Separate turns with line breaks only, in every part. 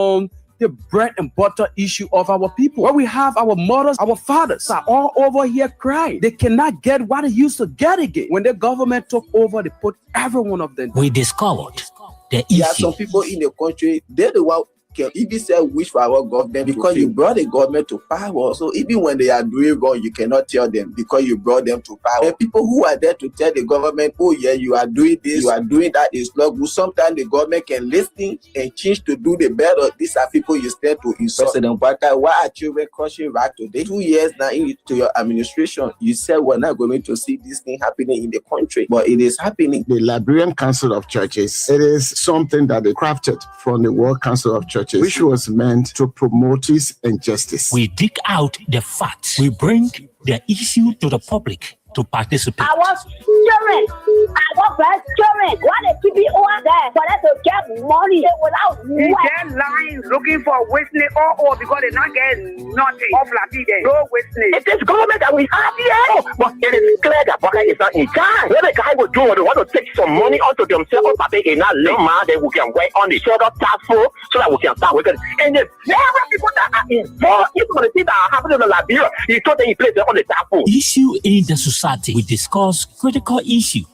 the bread and butter issue of our people. Where we have our mothers, our fathers are all over here crying. They cannot get what they used to get again. When the government took over, they put every one of them down.
We discovered the issue.
There are some people in the country, they're the one can even say wish for our government because you brought the government to power. So even when they are doing wrong, you cannot tell them because you brought them to power. And people who are there to tell the government, oh yeah, you are doing this, you are doing that, is not good. Sometimes the government can listen and change to do the better. These are people you stand to insult. President Bata, why are children crossing right today? 2 years now into your administration, you said we're not going to see this thing happening in the country, but it is happening.
The Liberian Council of Churches, it is something that they crafted from the World Council of Churches, which was meant to promote peace and justice.
We dig out the facts. We bring the issue to the public to participate.
Our children, our grandchildren, what they keep it over there for them to get money without
work. They're lying, looking for witness or because they not get nothing off la there. No witness.
It is government that we have here, but it is clear that Baka is not in charge. What the guy will do, they want to take some money onto themselves, but they not lima, then we can work on the shoulder task force so that we can start working. And the very people that are involved, even the things that are happening in Liberia, he told them he placed them on the task force.
Issue in the society. We discuss critical issues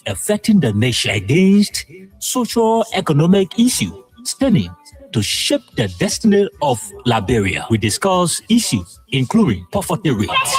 affecting the nation against socio-economic issues standing to shape the destiny of Liberia. We discuss issues including poverty rates.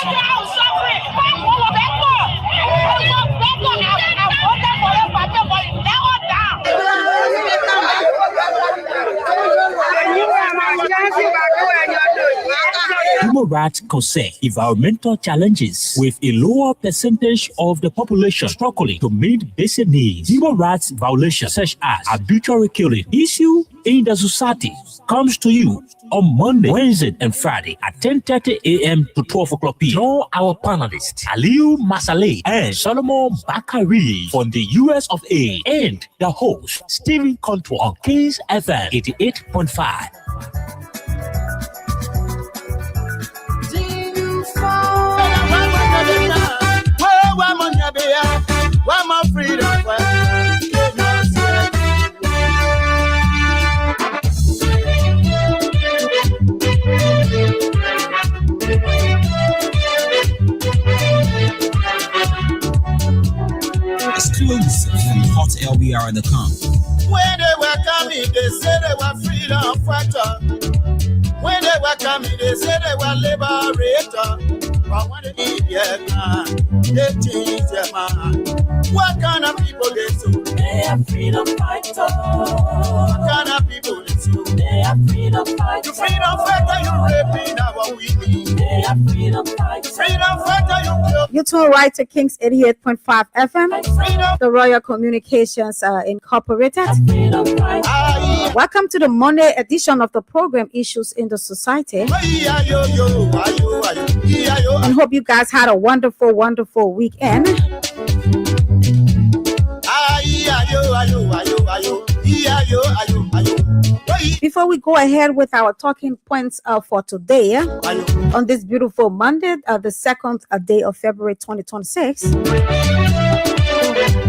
Human rights concern environmental challenges with a lower percentage of the population struggling to meet basic needs. Human rights violations such as arbitrary killing issue in the society comes to you on Monday, Wednesday, and Friday at 10:30 a.m. to 12 o'clock p.m. Join our panelists, Aliu Masale and Solomon Bakari from the US of A, and the host, Stephen Contour on Kings FM 88.5.
Exclusive from Hot LBR.com.
When they were coming, they said they were freedom fighters. When they were coming, they said they were liberators. But when they did their plan, they changed their mind. What kind of people they do?
They are freedom fighters.
What kind of people they do?
They are freedom fighters.
You freedom fighter, you raping our women.
They are freedom fighters.
Freedom fighter, you kill.
You tune right to Kings 88.5 FM, the Royal Communications Incorporated. Welcome to the Monday edition of the program Issues in the Society. And hope you guys had a wonderful, wonderful weekend. Before we go ahead with our talking points for today, on this beautiful Monday, the second day of February 2026,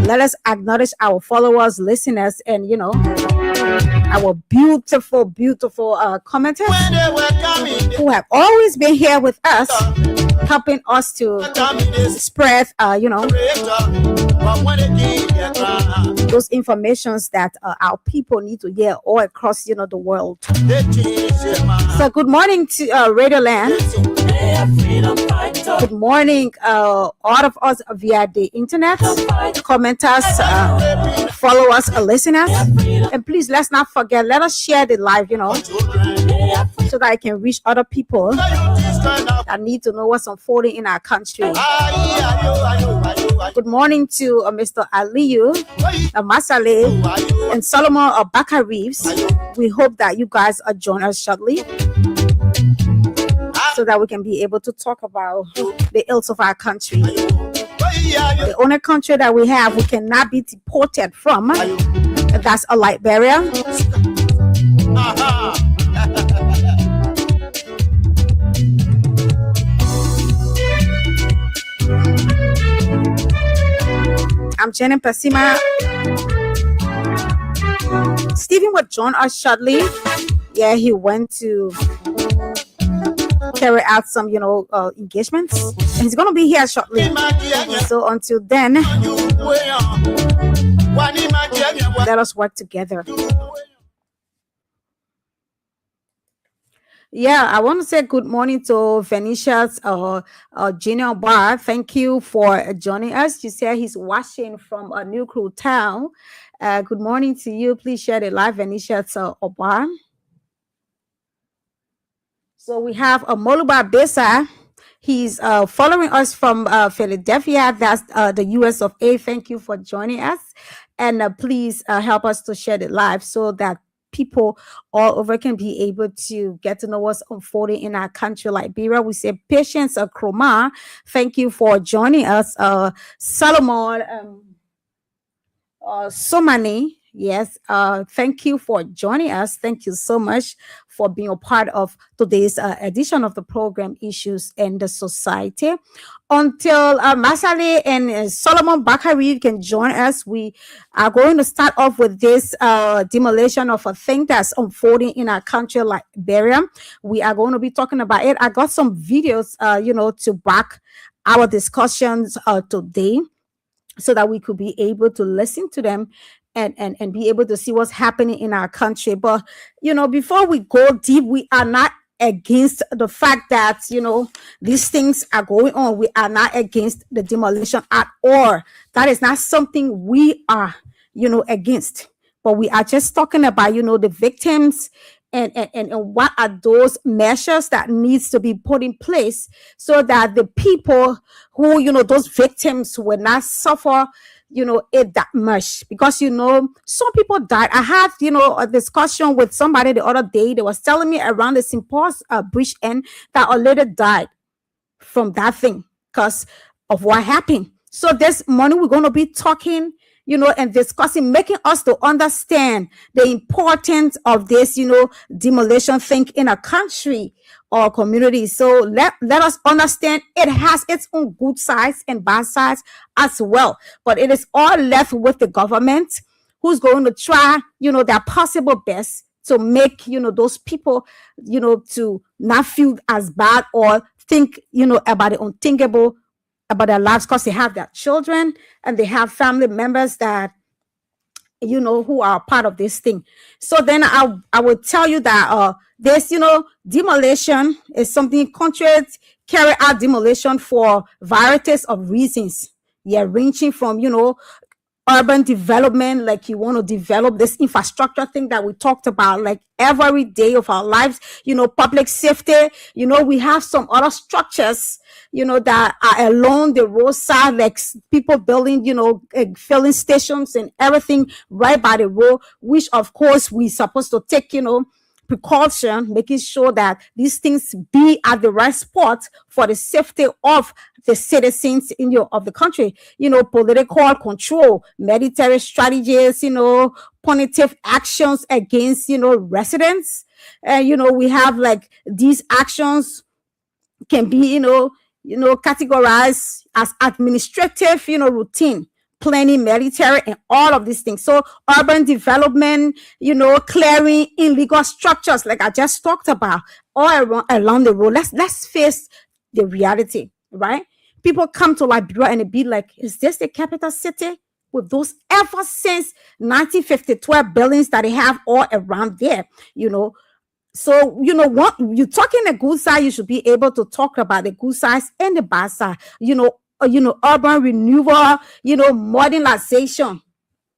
let us acknowledge our followers, listeners, and our beautiful, beautiful commenters who have always been here with us, helping us to spread, those informations that our people need to hear all across, the world. So good morning to Radio Land. Good morning, all of us via the internet, commenters, follow us, listeners, and please let's not forget, let us share the live, so that I can reach other people that need to know what's unfolding in our country. Good morning to Mr. Aliu Masale and Solomon Bakari. We hope that you guys join us shortly, so that we can be able to talk about the ills of our country. The only country that we have we cannot be deported from, that's a Liberia. I'm Jenny Pasima. Stephen will join us shortly. Yeah, he went to carry out some, engagements, and he's gonna be here shortly. So until then, let us work together. Yeah, I want to say good morning to Venetia's Junior Bar. Thank you for joining us. You said he's watching from a New Crew town. Good morning to you. Please share the live, Venetia's Bar. So we have a Moluba Besa. He's following us from Philadelphia. That's the US of A. Thank you for joining us. And please help us to share the live so that people all over can be able to get to know what's unfolding in our country, Liberia. We say Patience Kroma. Thank you for joining us. Solomon Somani. Yes, thank you for joining us. Thank you so much for being a part of today's edition of the program Issues in the Society. Until Masale and Solomon Bakari can join us, we are going to start off with this demolition of a thing that's unfolding in our country, Liberia. We are going to be talking about it. I got some videos, to back our discussions today, so that we could be able to listen to them and be able to see what's happening in our country. But, before we go deep, we are not against the fact that, these things are going on. We are not against the demolition at all. That is not something we are, against. But we are just talking about, the victims and what are those measures that needs to be put in place so that the people who, those victims will not suffer, it that much. Because, some people died. I had, a discussion with somebody the other day. They was telling me around the Symposium Bridge End that a lady died from that thing because of what happened. So this morning we're going to be talking, and discussing, making us to understand the importance of this, demolition thing in a country or community. So let us understand it has its own good sides and bad sides as well. But it is all left with the government, who's going to try, their possible best to make, those people, to not feel as bad or think, about the unthinkable about their lives, because they have their children and they have family members that, who are part of this thing. So then I will tell you that this, demolition is something countries carry out demolition for varieties of reasons. Yeah, ranging from, urban development, like you want to develop this infrastructure thing that we talked about, like every day of our lives, public safety, we have some other structures, that are along the roadside, like people building, filling stations and everything right by the road, which of course we supposed to take, precaution, making sure that these things be at the right spot for the safety of the citizens of the country. Political control, military strategies, punitive actions against residents, and we have like these actions can be categorized as administrative routine, planning, military, and all of these things. So urban development, clearing illegal structures, like I just talked about, all along the road. Let's face the reality, right? People come to Liberia and it be like, is this the capital city? With those ever since 1952 buildings that they have all around there, So, what you're talking the good side, you should be able to talk about the good sides and the bad side, urban renewal, modernization.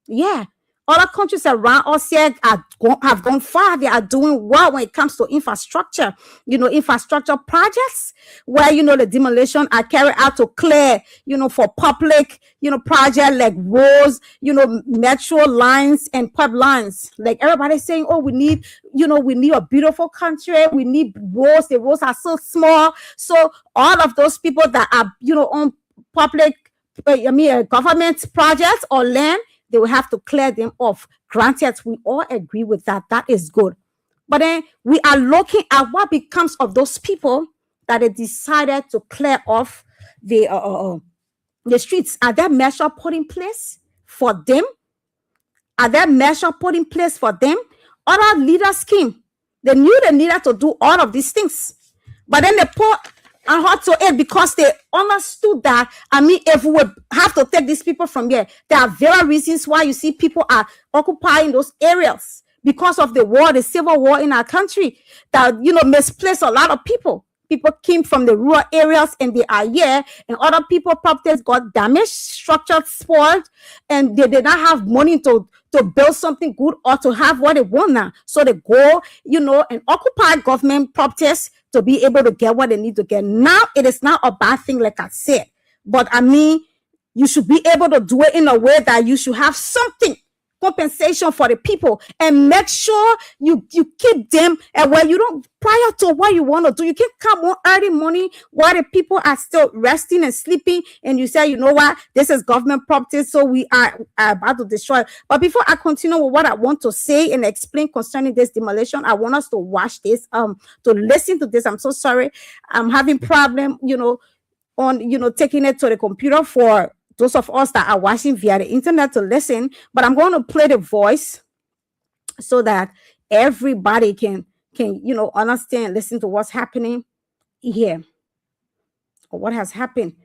Yeah. Other countries around us here have gone far. They are doing well when it comes to infrastructure, infrastructure projects where, the demolition are carried out to clear, for public, project like roads, metro lines and pipelines. Like everybody's saying, oh, we need a beautiful country. We need roads. The roads are so small. So all of those people that are, on public, government projects or land, they will have to clear them off. Granted, we all agree with that. That is good. But then we are looking at what becomes of those people that they decided to clear off the streets. Are there measures put in place for them? Are there measures put in place for them? Other leader scheme, They knew they needed to do all of these things, but then they put a heart to it because they understood that, I mean, if we would have to take these people from here, there are very reasons why you see people are occupying those areas because of the war, the civil war in our country that, you know, misplaced a lot of people. People came from the rural areas and they are here, and other people properties got damaged, structured, spoiled, and they did not have money to build something good or to have what they want now. So they go, you know, and occupy government properties to be able to get what they need to get. Now it is not a bad thing, like I said, but I mean, you should be able to do it in a way that you should have something compensation for the people, and make sure you keep them, and when you don't, prior to what you want to do, you can come on early morning while the people are still resting and sleeping, and you say, you know what, this is government property, so we are about to destroy it. But before I continue with what I want to say and explain concerning this demolition, I want us to watch this, to listen to this. I'm so sorry, I'm having problem, you know, on, you know, taking it to the computer for those of us that are watching via the internet to listen, but I'm going to play the voice so that everybody can, you know, understand, listen to what's happening here or what has happened.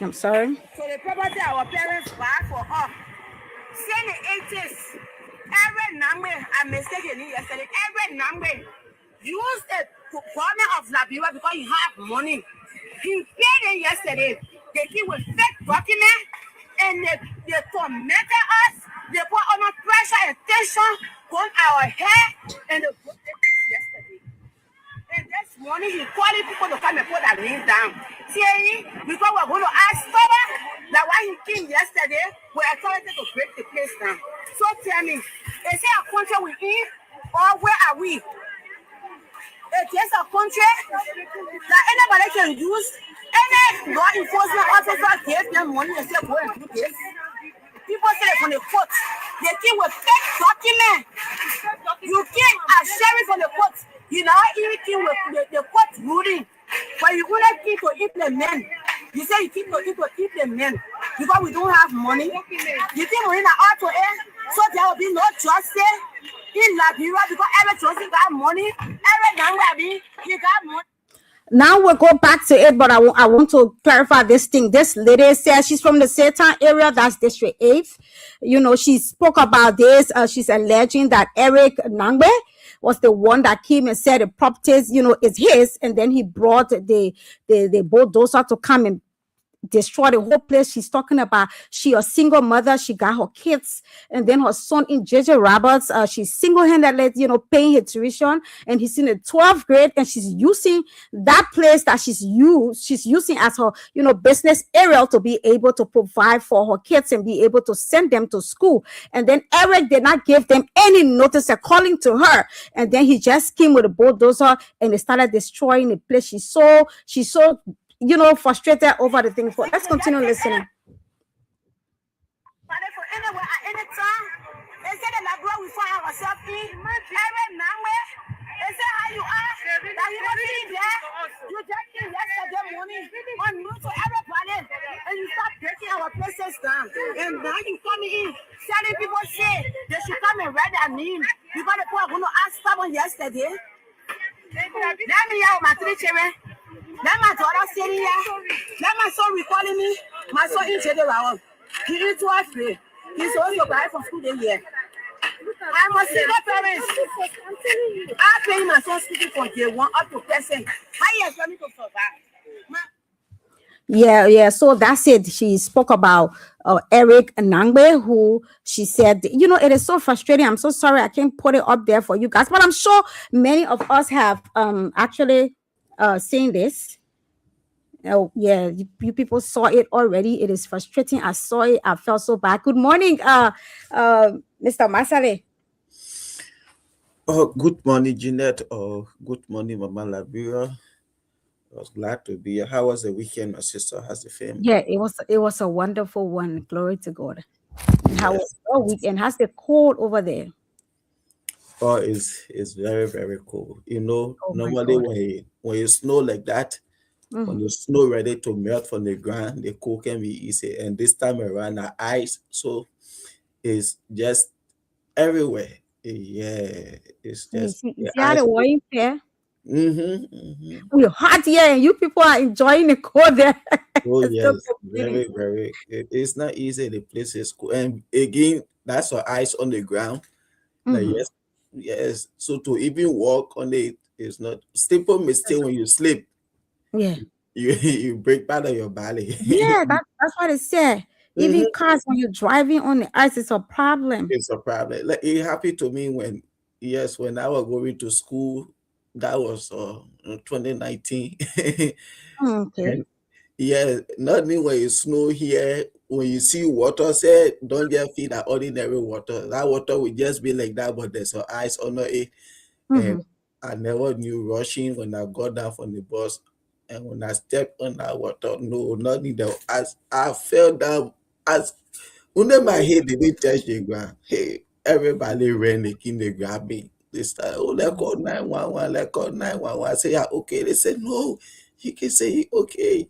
I'm sorry.
So the property our parents buy for us. Since the 80s, every number, I mistakenly yesterday, every number use the government of Liberia because you have money. He paid it yesterday. They came with fake documents and they tormented us. They put on pressure and tension on our head, and they put it yesterday. And this morning he calling people to come and put that name down. See, because we're going to ask Toba that why he came yesterday, we're authority to break the place down. So tell me, is it a country we in, or where are we? It is a country that anybody can use. Any law enforcement officer gave them money and say go and do this. People say from the court, they came with fake documents. You came as sheriff from the court. You know, even with the court ruling, but you want to keep to implement. You say you keep to implement because we don't have money. You think we're in an auto air, so there will be no justice in Liberia because every justice got money, every Nangwabi, you got money.
Now we'll go back to it, but I want to clarify this thing. This lady says she's from the Satan area, that's District 8. You know, she spoke about this. She's alleging that Eric Nangbe was the one that came and said the properties, you know, is his, and then he brought the bulldozer to come and destroy the whole place. She's talking about she a single mother, she got her kids, and then her son in JJ Roberts, she's single-handedly, you know, paying his tuition, and he's in the 12th grade, and she's using that place that she's using as her, you know, business area to be able to provide for her kids and be able to send them to school. And then Eric did not give them any notice according to her, and then he just came with a bulldozer and they started destroying the place. She's so you know, frustrated over the thing. Let's continue listening.
But for anywhere at any time, they say the Labra we find ourselves in. Every nowhere, they say how you are. That you don't see there. You just came yesterday morning on new to everybody, and you start breaking our places down. And now you come in, telling people say they should come and write their name because the people are going to ask someone yesterday. Let me out my 3 children. Let my daughter sitting here. Let my son recalling me. My son in Jeddah. He is 12 grade. He's also going for school this year. I'm a single parent. I pay my son school from day 1 up to present. How you expect me to survive?
Yeah. So that's it. She spoke about Eric Nangbe, who she said, you know, it is so frustrating. I'm so sorry I can't put it up there for you guys, but I'm sure many of us have actually seen this. Oh yeah, you people saw it already. It is frustrating. I saw it. I felt so bad. Good morning, Mr. Masale.
Oh, good morning, Jeanette. Oh, good morning, Mama Liberia. I was glad to be here. How was the weekend, my sister? How's the family?
Yeah, it was a wonderful one. Glory to God. And how was your weekend? How's the cold over there?
Oh, it's very, very cold. You know, normally when it snow like that, When the snow ready to melt from the ground, the cold can be easy. And this time around, the ice, so it's just everywhere. Yeah, it's
You
just
see,
the
how
ice.
the warring fair.
Mm-hmm.
We're hot here, and you people are enjoying the cold there.
Oh
It's still
yes,
complaining.
very. It's not easy. The place is cool, and again, that's for ice on the ground. Like yes. So to even walk on it is not simple mistake when you sleep.
Yeah.
You break part of your body.
Yeah, that's what it said. Even
Mhm.
cars, when you're driving on the ice, it's a problem.
It's a problem. Like it happened to me when when I was going to school. That was 2019.
Okay.
And yeah, not me when it snow here. When you see water, say don't just feel that ordinary water. That water will just be like that, but there's some ice under it. And I never knew rushing when I got down from the bus. And when I stepped on that water, no, nothing. As I fell down, as under my head didn't touch the ground. Hey, everybody ran, they came, they grabbed me. They started, oh, let's call 911, let's call 911. I say, yeah, okay. They said, no, you can say, okay.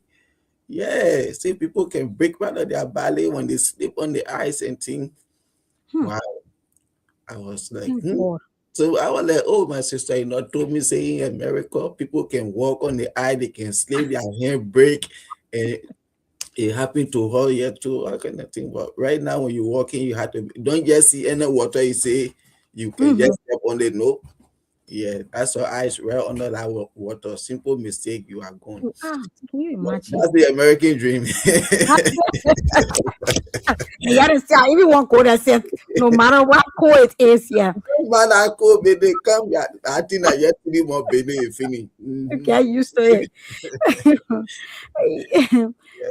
Yeah, see, people can break part of their body when they sleep on the ice and things. Wow. I was like,
Thank God.
So I was like, oh, my sister, told me saying in America, people can walk on the ice, they can sleep, their hand break, and it happened to her here too. I kind of think, but right now when you're walking, you have to don't just see any water. You say you can just step on it. No, yeah, that's your eyes right under that water. Simple mistake, you are gone.
Can you imagine?
That's the American dream.
You gotta say, I even want to go there, say, no matter what cold it is, yeah.
Man, I could be they come. Yeah, I think I yet to be more baby finish.
Get used to it.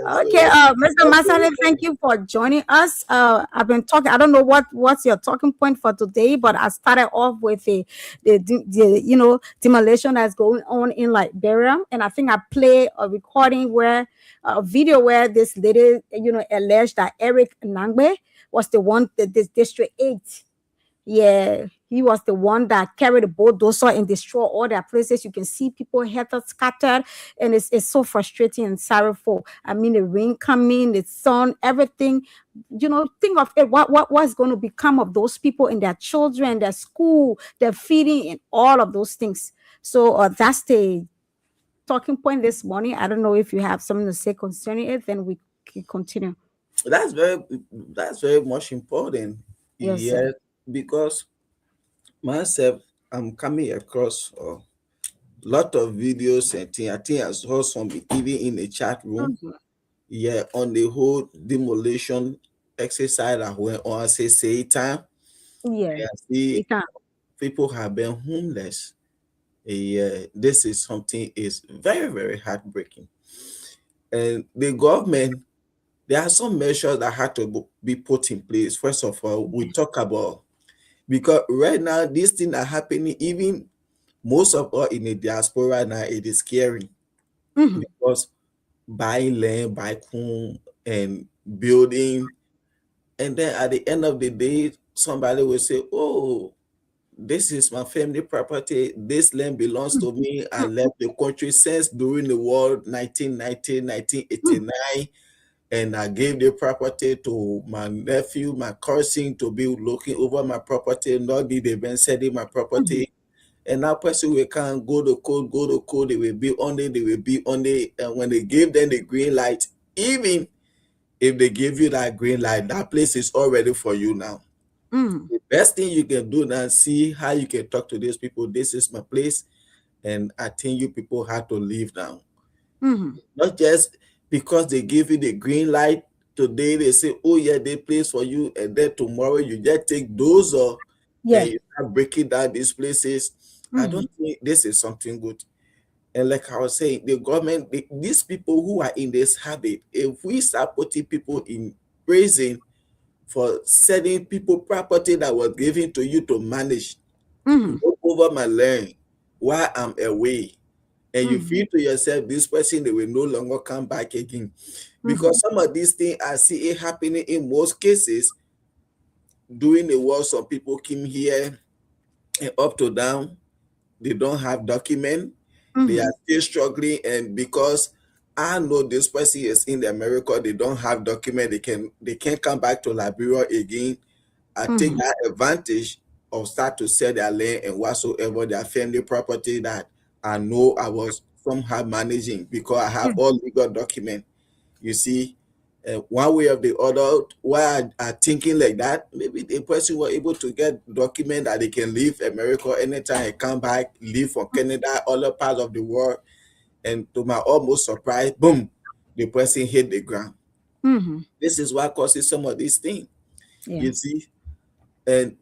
Okay, Mr. Masale, thank you for joining us. I've been talking. I don't know what's your talking point for today, but I started off with the demolition that's going on in Liberia, and I think I played a recording where a video where this lady, alleged that Eric Nangbe was the one that this District 8. Yeah, he was the one that carried the bulldozer and destroyed all their places. You can see people heads scattered, and it's so frustrating and sorrowful. I mean, the rain coming, the sun, everything. Think of it. What's going to become of those people and their children, their school, their feeding, and all of those things. So that's the talking point this morning. I don't know if you have something to say concerning it. Then we can continue.
That's very much important.
Yes,
Yeah,
sir.
because myself, I'm coming across a lot of videos and things. I think I saw some even in the chat room. Yeah, on the whole demolition exercise that went on, say time.
Yeah,
I see people have been homeless. Yeah, this is something is very heartbreaking. And the government, there are some measures that had to be put in place. First of all, we talk about because right now these things are happening. Even most of us in the diaspora now, it is scary because buying land, buying home, and building, and then at the end of the day, somebody will say, "Oh, this is my family property. This land belongs to me. I left the country since during the war 1990, 1989. And I gave the property to my nephew, my cousin, to be looking over my property. Not did they been selling my property. And that person will come, go to code, they will be on it, and when they give them the green light, even if they give you that green light, that place is already for you now. The best thing you can do now, see how you can talk to these people. This is my place, and I think you people have to leave now. Not just because they give you the green light today, they say, oh yeah, they place for you, and then tomorrow you just take those and you start breaking down these places. I don't think this is something good. And like I was saying, the government, these people who are in this habit, if we start putting people in prison for selling people property that was given to you to manage, to go over my land while I'm away, and you feel to yourself, this person, they will no longer come back again. Because some of these things, I see it happening in most cases. During the war, some people came here and up to down, they don't have document, they are still struggling, and because I know this person is in America, they don't have document, they can't come back to Liberia again. I take that advantage of start to sell their land and whatsoever their family property that I know I was somehow managing because I have all legal document. You see, one way or the other, why I thinking like that, maybe the person were able to get document that they can leave America anytime and come back, leave from Canada, other parts of the world, and to my almost surprise, boom, the person hit the ground. This is what causes some of these things.
Yeah.
You see, and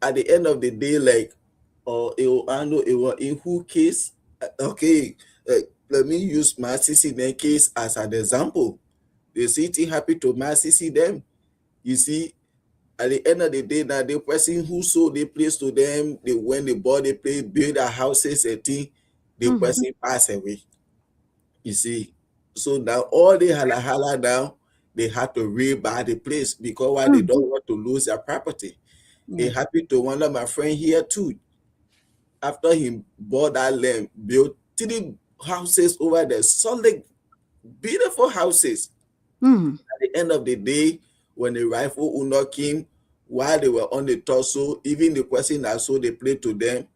at the end of the day, like, I know it was in who case. Okay, let me use my CC case as an example. The city happy to my CC them. You see, at the end of the day, now the person who sold the place to them, they when they bought the place, build their houses and thing, the person passed away. You see, so now all the hala now, they had to rebuy the place because why they don't want to lose their property. It happened to one of my friends here too. After he bought that land, built 3 houses over there, solid, beautiful houses. At the end of the day, when the rifle owner came, while they were on the torso, even the person that sold the plate to them,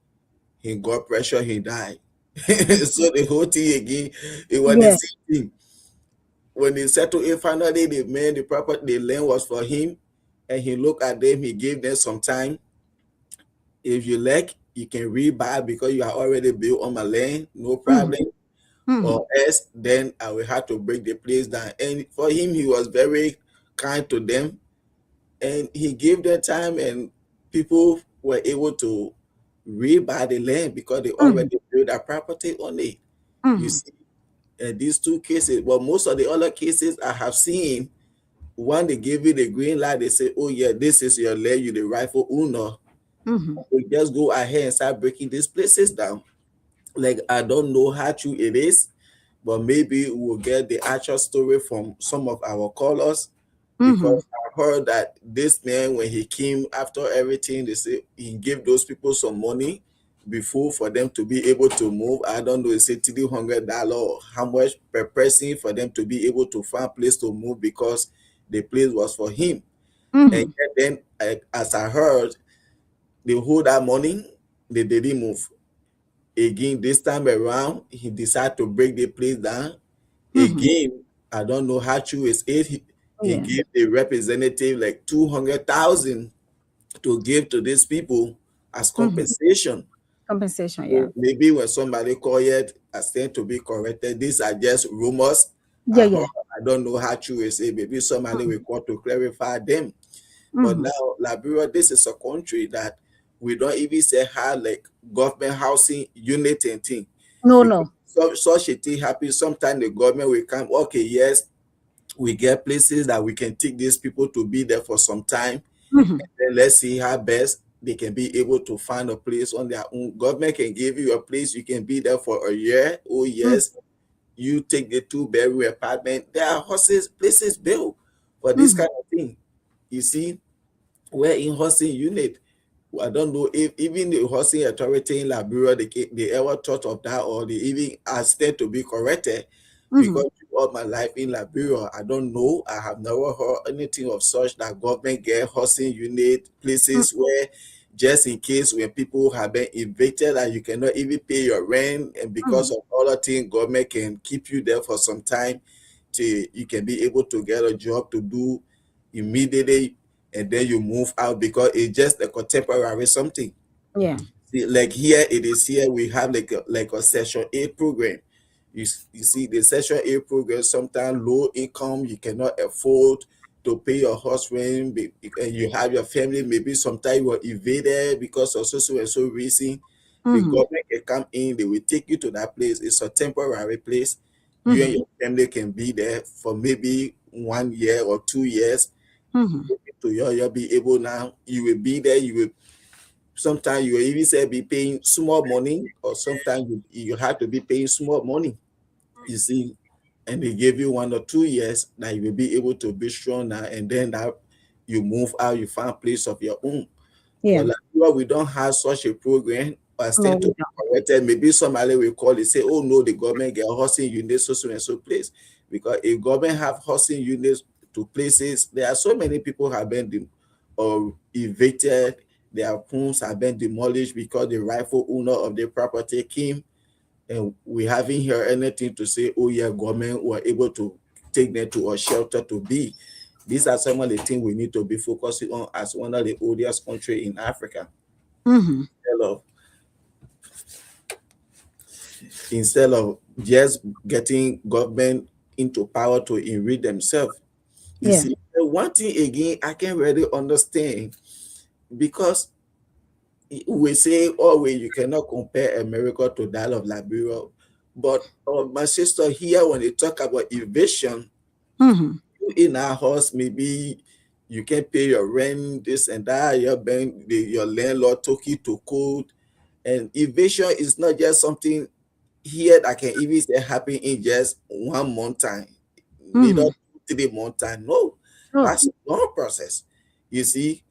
he got pressure, he died. So the whole thing again, it was the same thing. When they settled it, finally the man, the property, the land was for him, and he looked at them, he gave them some time. If you like, you can rebuy because you are already built on my land, no problem. Or else, then I will have to break the place down. And for him, he was very kind to them, and he gave them time, and people were able to rebuy the land because they already built a property on it. You see, these 2 cases, but most of the other cases I have seen, one they give you the green light, they say, "Oh yeah, this is your land, you the rightful owner." We just go ahead and start breaking these places down. Like, I don't know how true it is, but maybe we'll get the actual story from some of our callers, because I heard that this man, when he came after everything, they say he gave those people some money before for them to be able to move. I don't know, they say $300 or how much per person for them to be able to find a place to move because the place was for him. And then, as I heard, they hold that money, they didn't move. Again, this time around, he decided to break the place down. Again, I don't know how true it is. He gave the representative like 200,000 to give to these people as compensation.
Compensation, yeah.
Maybe when somebody call it, I stand to be corrected. These are just rumors.
Yeah.
I don't know how true it is. Maybe somebody will call to clarify them. But now, Liberia, this is a country that we don't even say have like government housing unit and thing.
No.
So such a thing happens. Sometimes the government will come, okay, yes, we get places that we can take these people to be there for some time. And then let's see how best they can be able to find a place on their own. Government can give you a place, you can be there for a year. Oh yes, you take the 2-bedroom apartment. There are places built for this kind of thing. You see, we're in housing unit. I don't know if even the housing authority in Liberia, they ever thought of that, or they even asked them to be corrected. Because all my life in Liberia, I don't know. I have never heard anything of such that government get housing unit, places where just in case when people have been evicted and you cannot even pay your rent, and because of other things, government can keep you there for some time till you can be able to get a job to do immediately, and then you move out because it's just a contemporary something.
Yeah.
See, like here, it is here we have like a Section 8 program. You see, the Section 8 program, sometimes low income, you cannot afford to pay your house rent, and you have your family, maybe sometimes you are evaded because of so and so reason. The government can come in, they will take you to that place. It's a temporary place. You and your family can be there for maybe 1 year or 2 years. To you'll be able now, you will be there, you will sometimes you will even say be paying small money, or sometimes you have to be paying small money. You see, and they give you 1 or 2 years that you will be able to be strong now, and then that you move out, you find a place of your own.
Yeah.
But like, we don't have such a program. stand to be corrected. Maybe somebody will call and say, oh no, the government get housing units so and so place. Because if government have housing units to places, there are so many people have been evicted, their homes have been demolished because the rightful owner of the property came, and we haven't heard anything to say, oh yeah, government were able to take them to a shelter to be. These are some of the things we need to be focusing on as one of the oldest countries in Africa. Instead of just getting government into power to enrich themselves. You see, one thing again, I can't really understand, because we say always you cannot compare America to that of Liberia. But my sister here, when they talk about evasion, in our house, maybe you can pay your rent, this and that, your landlord took you to court. And evasion is not just something here that can even say happen in just 1 month time. They don't 3 month time. No, that's a long process. You see,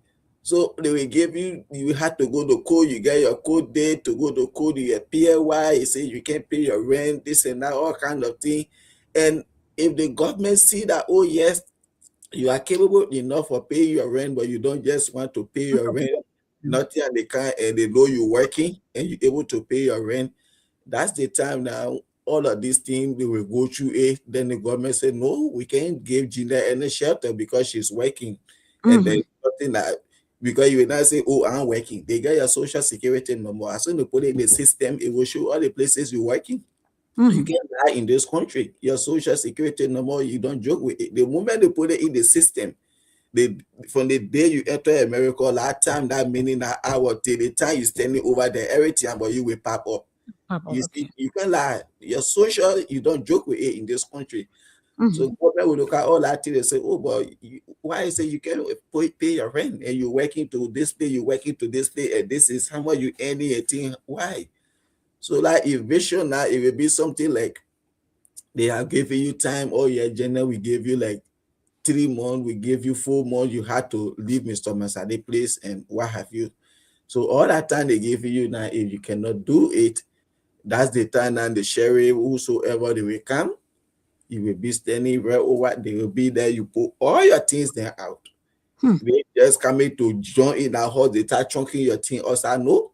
so they will give you had to go to court, you get your court date to go to court, you get PAY, you say you can't pay your rent, this and that, all kind of thing. And if the government see that, oh yes, you are capable enough for paying your rent, but you don't just want to pay your rent, nothing, and they know you're working and you're able to pay your rent, that's the time now all of these things they will go through it. Then the government said, no, we can't give Gina any shelter because she's working. And then something that, because you will not say, oh, I'm working. They get your social security number. As soon as you put it in the system, it will show all the places you're working. You can't lie in this country. Your social security number, you don't joke with it. The moment they put it in the system, from the day you enter America, that time, that minute, that hour, till the time you're standing over there, everything about you will pop up. You see, you can't lie. Your social, you don't joke with it in this country. So government will look at all that and say, oh, but why is it you can't pay your rent and you're working to this day, you're working to this day, and this is how much you earn a thing? Why? So like evasion now, it will be something like they are giving you time. Oh yeah, Jenna, we gave you like 3 months, we gave you 4 months, you had to leave Mr. Masade place and what have you. So all that time they give you now, if you cannot do it, that's the time and the sheriff, whosoever they will come, you will be standing right over, they will be there, you put all your things there out. They just coming to join in that house, they start chunking your thing. Also, no,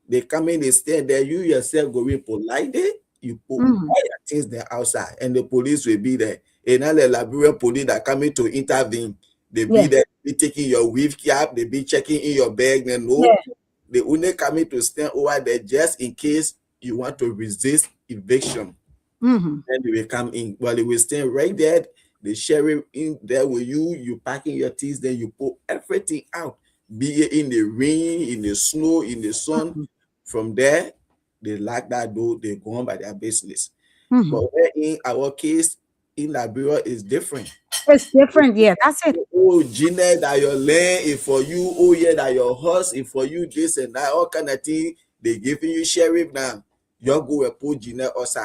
they come in, they stand there, you yourself go in politely, you put all your things there outside, and the police will be there. And now the Liberian police that coming to intervene, they be there, be taking your weave cap, they be checking in your bag, and no, they only coming to stand over there just in case you want to resist eviction. Then they will come in. Well, they will stand right there. The sheriff in there with you. You packing your things. Then you put everything out. Be it in the rain, in the snow, in the sun. From there, they lock that door. They go on by their business. But in our case, in Liberia, is different.
It's different, yeah. That's it.
Oh, Gina, that your land is for you. Oh, yeah, that your horse is for you. This and that, all kind of thing. They giving you sheriff now. You go and put Gina also.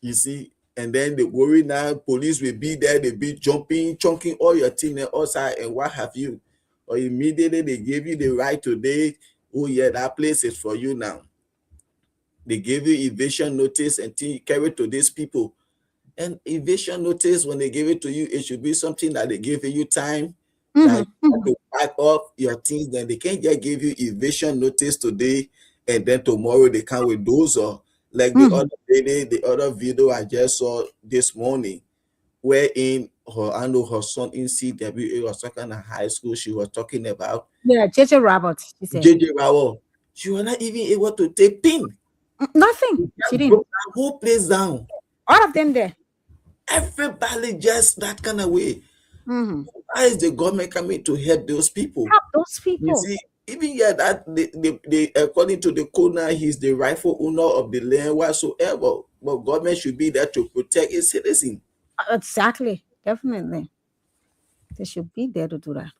You see, and then they worry now, police will be there, they be jumping, chunking all your things outside and what have you. Or immediately they give you the right today. Oh yeah, that place is for you now. They give you evasion notice and carry to these people. And evasion notice, when they give it to you, it should be something that they give you time that you have to pack up your things. Then they can't just give you evasion notice today and then tomorrow they come with those, or like the other lady, the other video I just saw this morning, wherein I know her son in CWA was talking at high school. She was talking about
JJ Roberts. She said
JJ Rawo. She was not even able to take pin.
Nothing. She didn't.
Broke that whole place down.
All of them there.
Everybody just that kind of way. Why is the government coming to help those people?
Help those people.
You see, even that they according to the code now, he's the rightful owner of the land whatsoever. But government should be there to protect its citizens.
Exactly. Definitely. They should be there to do that.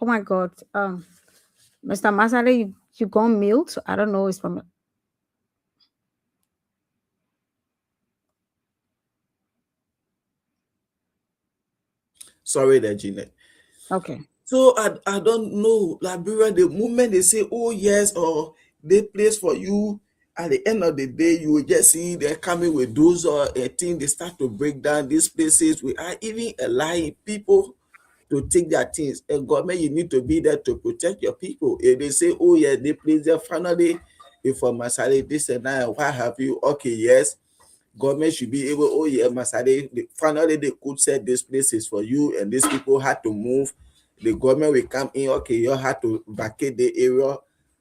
Oh my God. Mr. Masale, you gone mute. I don't know. It's from.
Sorry there, Jeanette.
Okay.
So I don't know, Liberia, the moment they say, oh yes, or they place for you, at the end of the day, you will just see they're coming with those things, they start to break down these places. We are even allowing people to take their things. And government, you need to be there to protect your people. If they say, oh yeah, they place there finally, if for Masale, this and that, what have you, okay, yes, government should be able, oh yeah, Masade, finally they could set these places for you, and these people had to move. The government will come in, okay, you have to vacate the area.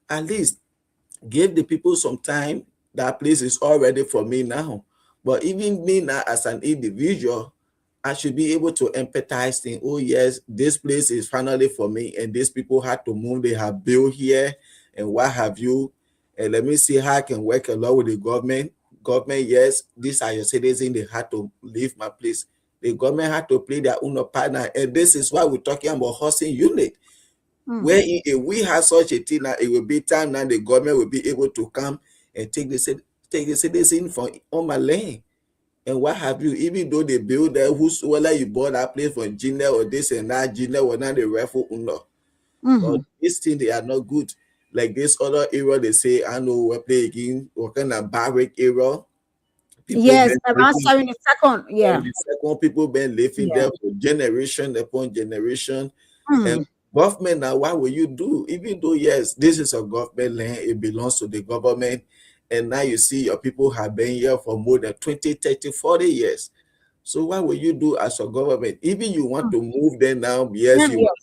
At least give the people some time. That place is all ready for me now. But even me now as an individual, I should be able to empathize, think, oh yes, this place is finally for me, and these people had to move, they have built here, and what have you. And let me see how I can work along with the government. Government, yes, these are your citizens, they had to leave my place. The government had to play their own partner. And this is why we're talking about housing unit. Where if we have such a thing, now it will be time now the government will be able to come and take the citizen from on my land. And what have you, even though they build there, whether you bought that place for engineer or this and that, engineer or not the rifle owner. But these things, they are not good. Like this other area, they say, I know we're playing again, what kind of barrack area. People
Yes,
been
around
living
72nd. Yeah.
the second, people been living
Yeah.
there for generation upon generation. And
Mm.
government now, what will you do? Even though, yes, this is a government land, it belongs to the government. And now you see your people have been here for more than 20, 30, 40 years. So what will you do as a government? Even you want to move there now, yes, you want.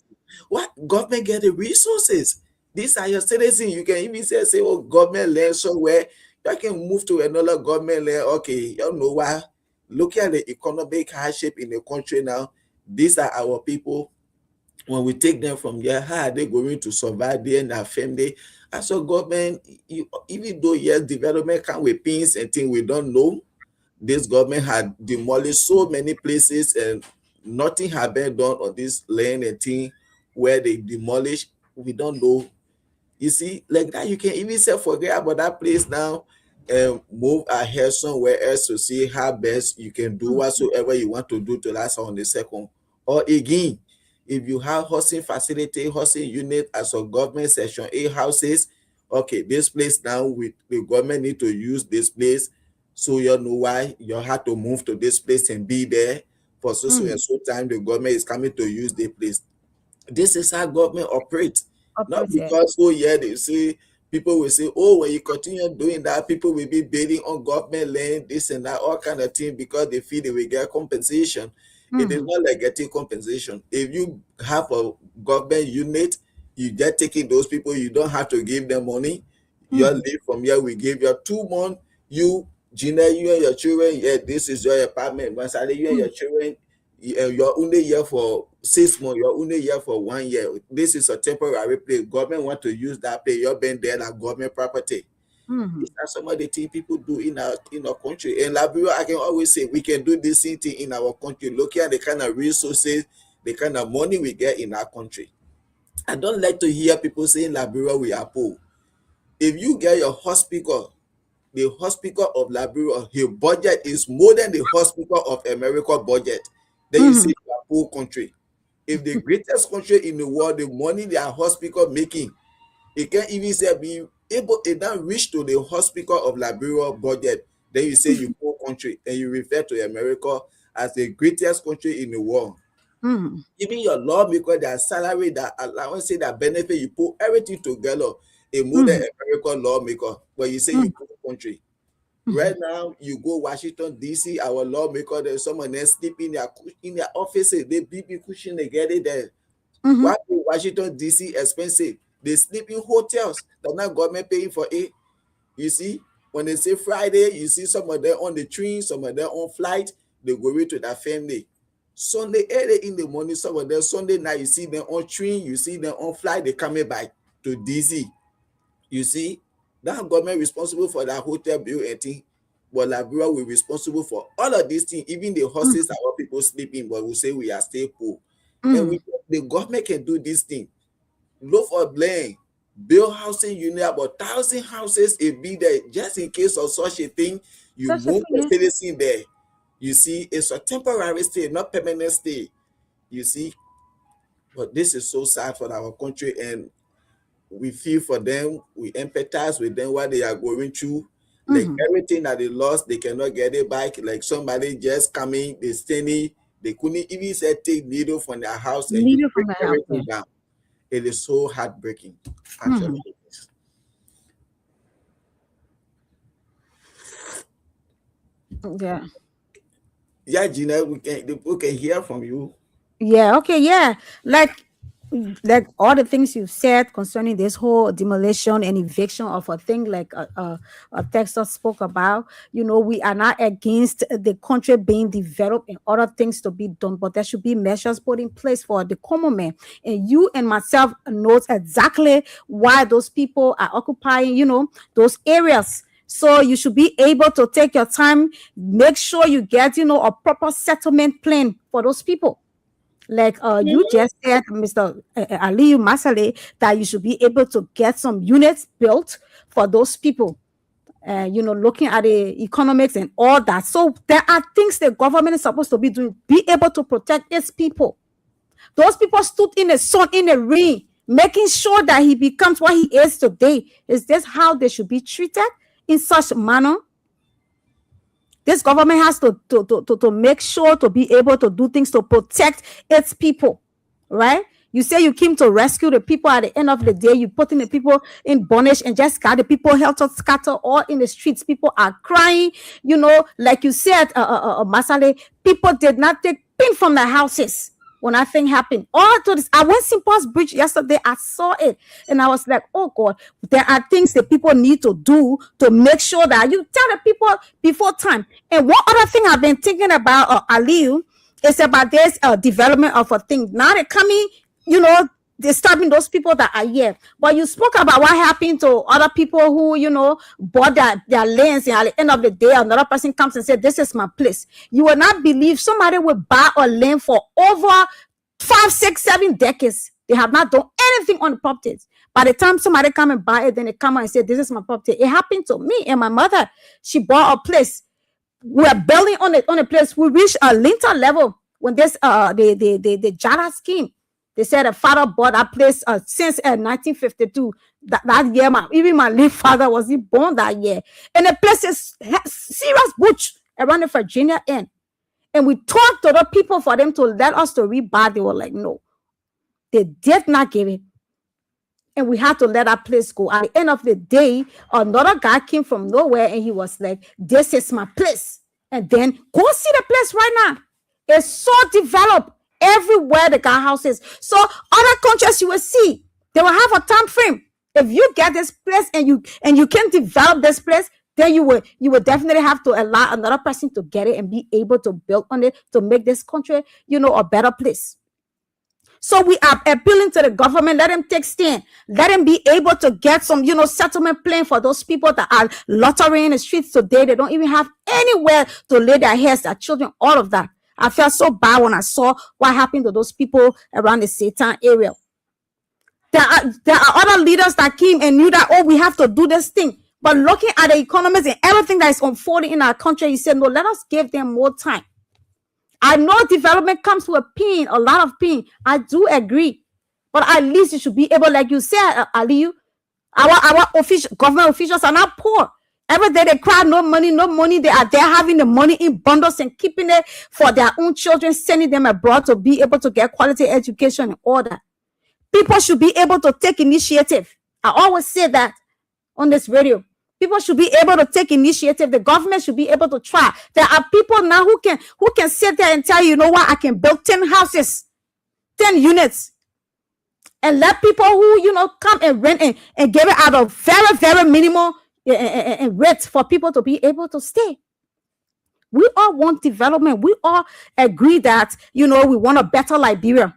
What government get the resources? These are your citizens. You can even say, oh, government land somewhere. You can move to another government land. Okay, you know what? Look at the economic hardship in the country now. These are our people. When we take them from here, how are they going to survive there and their family? As a government, even though yes, development come with pains and things we don't know, this government had demolished so many places and nothing had been done on this land and thing where they demolished. We don't know. You see, like that, you can even say forget about that place now and move ahead somewhere else to see how best you can do whatsoever you want to do to last on the second. Or again, if you have housing facility, housing unit as a government section 8 houses, okay, this place now with the government need to use this place. So you know why you have to move to this place and be there for so and so time the government is coming to use the place. This is how government operates. Not
Opposite.
because, oh yeah, they say, people will say, oh, when you continue doing that, people will be bidding on government land, this and that, all kind of thing, because they feel they will get compensation. It is not like getting compensation. If you have a government unit, you get taking those people, you don't have to give them money. Your leave from here, we give you 2 months, you, Gina, you and your children, yeah, this is your apartment. Masale, you and your children, you're only here for 6 months, you're only here for 1 year. This is a temporary place. Government want to use that place. You're being there like government property. These are some of the things people do in our country. And Liberia, I can always say we can do this thing in our country. Look at the kind of resources, the kind of money we get in our country. I don't like to hear people saying Liberia we are poor. If you get your hospital, the hospital of Liberia, your budget is more than the hospital of America budget. Then you say you are poor country. If the greatest country in the world, the money their hospital making, it can't even say be able to now reach to the hospital of Liberia budget. Then you say you poor country and you refer to America as the greatest country in the world. Even your lawmaker, their salary, that allowance, say that benefit, you put everything together. A modern American lawmaker, but you say you poor country. Right now, you go Washington D.C. Our lawmaker, there's someone there sleep in their offices. They BB cushion, they get it there. Why is Washington D.C. expensive? They sleep in hotels. They're not government paying for it. You see, when they say Friday, you see some of them on the train, some of them on flight. They go away to their family. Sunday early in the morning, some of them Sunday night, you see them on train, you see them on flight. They coming back to D.C. You see, that government responsible for that hotel bill and thing, but Liberia will be responsible for all of these things, even the houses that our people sleep in, but we say we are still poor. And the government can do this thing. Look for blame. Build housing unit, about 1,000 houses it be there, just in case of such a thing. You move the citizen there. You see, it's a temporary stay, not permanent stay. You see, But this is so sad for our country, and we feel for them. We empathize with them, what they are going through. Like everything that they lost, they cannot get it back. Like somebody just coming, they staying, they couldn't even say take needle from their house and you
Needle from
break
the house,
everything down. It is so heartbreaking, actually.
Yeah.
Yeah, Gina, people can hear from you.
Yeah, okay, yeah. Like all the things you said concerning this whole demolition and eviction of a thing like Texas spoke about, we are not against the country being developed and other things to be done, but there should be measures put in place for the common man. And you and myself knows exactly why those people are occupying, those areas. So you should be able to take your time, make sure you get, a proper settlement plan for those people. Like you just said, Mr. Aliyu Masale, that you should be able to get some units built for those people. Looking at the economics and all that. So there are things the government is supposed to be doing, be able to protect its people. Those people stood in the sun, in the rain, making sure that he becomes what he is today. Is this how they should be treated in such manner? This government has to make sure to be able to do things to protect its people, right? You say you came to rescue the people. At the end of the day, you putting the people in bondage and just got the people helter scatter all in the streets. People are crying, like you said, Masale, people did not take pin from their houses when that thing happened. All to this, I went St. Paul's Bridge yesterday. I saw it, and I was like, "Oh God, there are things that people need to do to make sure that you tell the people before time." And one other thing I've been thinking about, Aliyu, is about this development of a thing. Now they're coming, disturbing those people that are here. But you spoke about what happened to other people who, bought their lands, and at the end of the day, another person comes and says, "This is my place." You will not believe somebody will buy a land for over 5, 6, 7 decades. They have not done anything on the properties. By the time somebody come and buy it, then they come and say, "This is my property." It happened to me and my mother. She bought a place. We are building on a place. We reached a lintel level when this the Jada scheme. They said the father bought that place since 1952. That year, even my late father wasn't born that year. And the place is serious bush around the Virginia end. And we talked to the people for them to let us to rebuy. They were like, no, they did not give it. And we had to let that place go. At the end of the day, another guy came from nowhere and he was like, "This is my place." And then go see the place right now. It's so developed everywhere the guy house is. So other countries you will see, they will have a time frame. If you get this place and you can develop this place, then you will definitely have to allow another person to get it and be able to build on it to make this country, a better place. So we are appealing to the government. Let them take stand. Let them be able to get some, settlement plan for those people that are loitering in the streets today. They don't even have anywhere to lay their heads, their children, all of that. I felt so bad when I saw what happened to those people around the Satan area. There are other leaders that came and knew that, we have to do this thing. But looking at the economies and everything that is unfolding in our country, he said, no, let us give them more time. I know development comes with pain, a lot of pain. I do agree. But at least you should be able, like you said, Aliyu, our government officials are not poor. Every day they cry, no money, no money. They are there having the money in bundles and keeping it for their own children, sending them abroad to be able to get quality education and all that. People should be able to take initiative. I always say that on this radio. People should be able to take initiative. The government should be able to try. There are people now who can sit there and tell you, what, I can build 10 houses, 10 units, and let people who, come and rent and give it out of very, very minimal rates for people to be able to stay. We all want development. We all agree that, we want a better Liberia.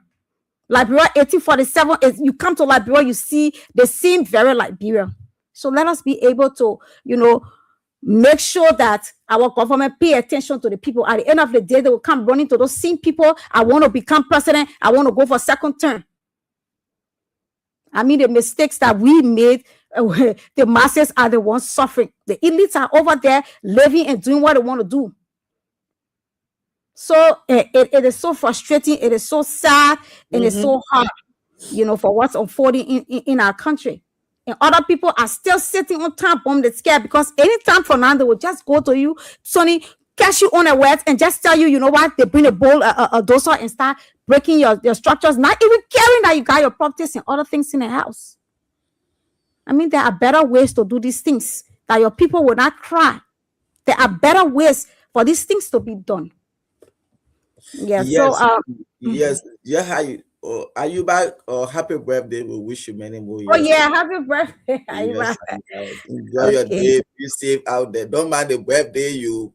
Liberia 1847, you come to Liberia, you see the same very Liberia. So let us be able to, make sure that our government pay attention to the people. At the end of the day, they will come running to those same people. I want to become president. I want to go for second term. I mean, the mistakes that we made, the masses are the ones suffering. The elites are over there living and doing what they want to do. so it is so frustrating, it is so sad, and it's so hard, for what's unfolding in our country. And other people are still sitting on top on the scare, because anytime from now they will just go to you, Sonny, catch you on a word and just tell you, you know what, they bring a bowl, a doser, and start breaking your structures, not even caring that you got your properties and other things in the house. I mean, there are better ways to do these things that your people will not cry. There are better ways for these things to be done. Yeah.
Yes,
So
yes. Yeah, are you back? Happy birthday. We wish you many more
oh
years.
yeah, happy birthday.
Yes, enjoy your day. Be safe out there. Don't mind the birthday. You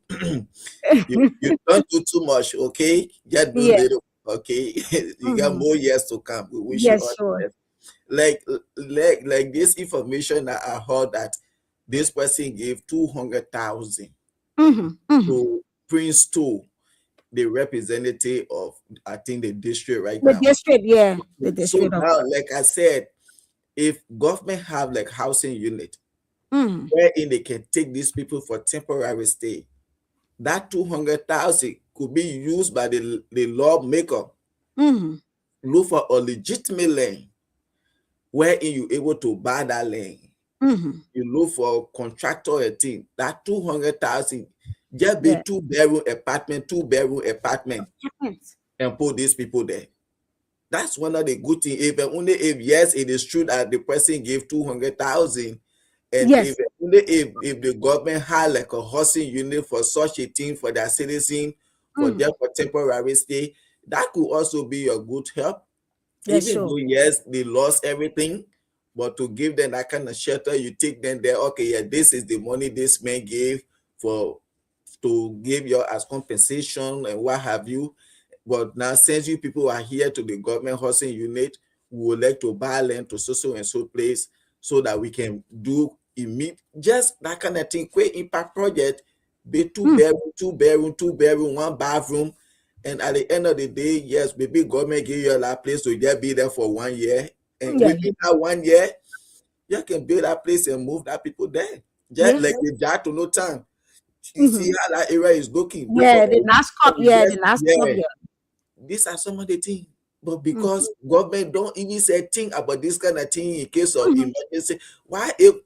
you don't do too much, okay? Just do
Yeah.
little, okay? You got more years to come. We wish you
Yes,
all the
sure.
best. Like this information that I heard that this person gave 200,000 to Prince 2, the representative of, I think, the district right
The
now.
district, yeah. The
So
district of
now, like I said, if government have like housing unit wherein they can take these people for temporary stay, that 200,000 could be used by the lawmaker. Look for a legitimate land wherein you're able to buy that land. You look for a contractor a thing. That 200,000 just be
Yeah.
two-bedroom apartment, and put these people there. That's one of the good things. If yes, it is true that the person gave 200,000, and
Yes.
if the government had like a housing unit for such a thing for their citizen, for them for temporary stay, that could also be a good help.
Yeah,
Even
sure.
though yes, they lost everything, but to give them that kind of shelter, you take them there. Okay, yeah, this is the money this man gave to give you as compensation and what have you. But now, since you people are here to the government housing unit, we would like to buy land to so and so place so that we can do just that kind of thing. Quick impact project, be two bedroom, one bathroom. And at the end of the day, yes, maybe government give you that place to just be there for 1 year. And within that 1 year, you can build that place and move that people there. Just like the jar to no time. You see how that area is looking.
Yeah, the last cup, the last cup,
These are some of the things. But because government don't even say thing about this kind of thing in case of emergency, why if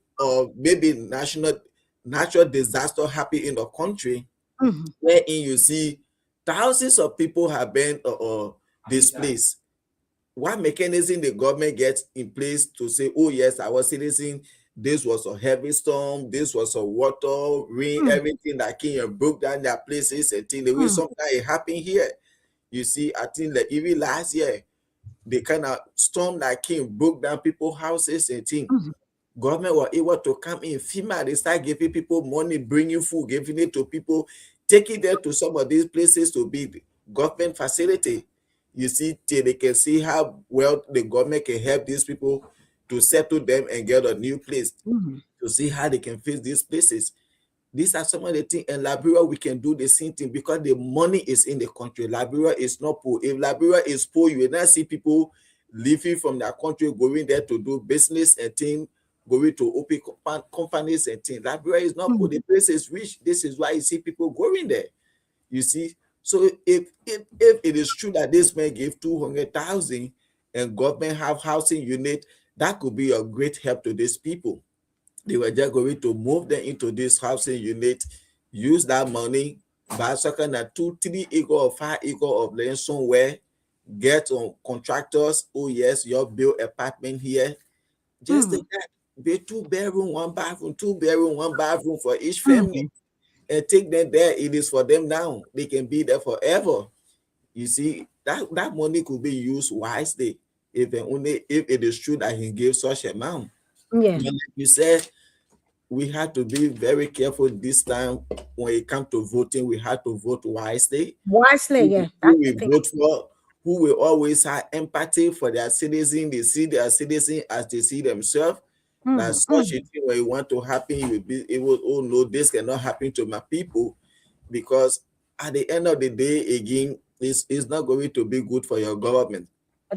maybe natural disaster happen in the country, wherein you see thousands of people have been displaced, what mechanism the government gets in place to say, oh yes, our citizen, this was a heavy storm, this was a water, rain, everything that came and broke down their places and thing. The way sometimes it happened here. You see, I think that even last year, the kind of storm that came broke down people's houses and things. Government were able to come in. FEMA, they start giving people money, bringing food, giving it to people, taking them to some of these places to be government facility. You see, till they can see how well the government can help these people to settle them and get a new place, to see how they can fix these places. These are some of the things. In Liberia, we can do the same thing because the money is in the country. Liberia is not poor. If Liberia is poor, you will not see people leaving from their country, going there to do business and things, going to open companies and things. Liberia is not poor. The place is rich. This is why you see people going there. You see? So if it is true that this man gave 200,000 and government have housing unit, that could be a great help to these people. They were just going to move them into this housing unit, use that money, buy some kind of 2-3 acre or 5 acre of land somewhere, get on contractors. Oh yes, you build apartment here. Just like that. Be 2 bedroom, 1 bathroom, 2 bedroom, 1 bathroom for each family. And take them there. It is for them now. They can be there forever. You see, that money could be used wisely if it is true that he gave such amount.
Yeah.
But like you said, we have to be very careful this time when it comes to voting. We have to vote wisely.
Yeah.
Who we vote for, who will always have empathy for their citizen. They see their citizen as they see themselves. That such a thing when you want to happen, you will be able, oh no, this cannot happen to my people. Because at the end of the day, again, it's not going to be good for your government.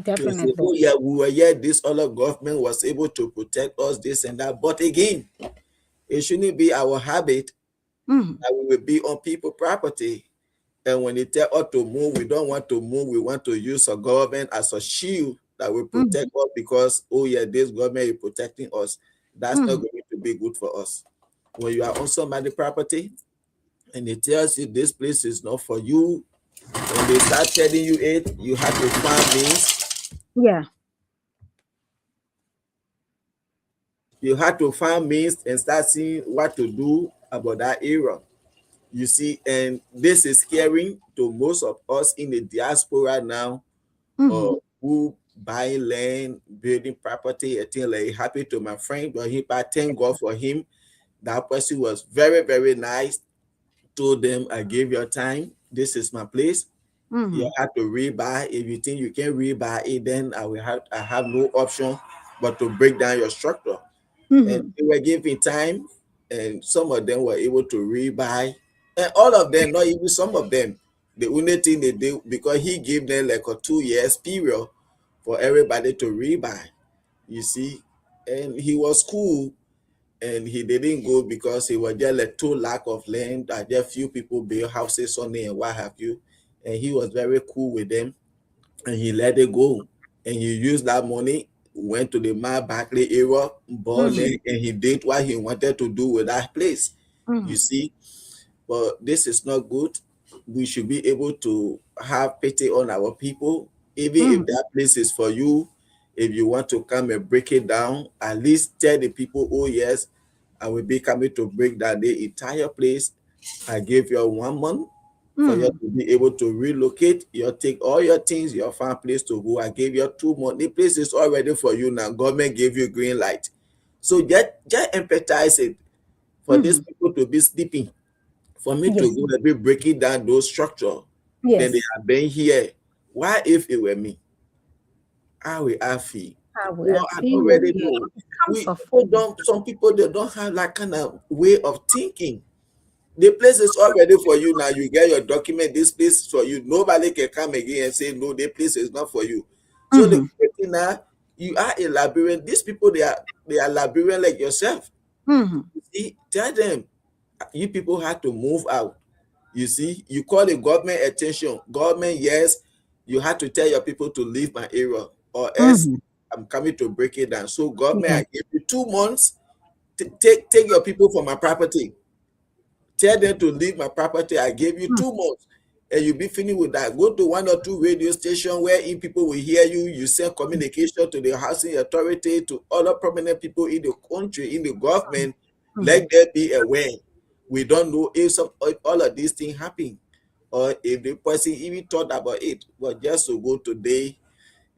Definitely.
Say, oh yeah, we were here, this other government was able to protect us, this and that. But again, it shouldn't be our habit that we will be on people property And when they tell us to move, we don't want to move. We want to use a government as a shield that will protect us because, oh yeah, this government is protecting us. That's not going to be good for us. When you are on somebody's property and it tells you this place is not for you, when they start telling you it, you have to find means.
Yeah.
You have to find means and start seeing what to do about that area. You see, and this is scary to most of us in the diaspora now, who buy land, building property. I think like happy to my friend, but I thank God for him. That person was very, very nice. Told them, I gave your time. This is my place. You have to rebuy. If you think you can rebuy it, then I have no option but to break down your structure. And they were giving time, and some of them were able to rebuy. And all of them, not even some of them, the only thing they did, because he gave them like a 2 years period for everybody to rebuy, you see. And he was cool, and he didn't go because he was just like too lack of land. Just few people build houses on it and what have you. And he was very cool with them, and he let it go. And he used that money, went to the Mount Barkley area, bought land, and he did what he wanted to do with that place. You see, but this is not good. We should be able to have pity on our people, even if that place is for you. If you want to come and break it down, at least tell the people, oh yes, I will be coming to break down the entire place. I gave you 1 month for you to be able to relocate. You take all your things, your find place to go. I gave you 2 months. The place is already for you now. Government gave you green light. So just empathize it for these people to be sleeping. For me to go and be breaking down those structures, then they have been here. Why if it were me? I will feel. Well, I already know. Some people they don't have that kind of way of thinking. The place is already for you now. You get your document. This place is for you. Nobody can come again and say no. The place is not for you. So the question now, you are a librarian. These people they are librarian like yourself. You see, tell them you people have to move out. You see, you call the government attention. Government, yes, you have to tell your people to leave my area, or else I'm coming to break it down. So government, I give you 2 months. Take your people from my property. Tell them to leave my property. I gave you 2 months, and you'll be finished with that. Go to 1 or 2 radio stations where if people will hear you. You send communication to the housing authority, to other prominent people in the country, in the government. Let them be aware. We don't know if all of these things happen, or if the person even thought about it. But just to go today,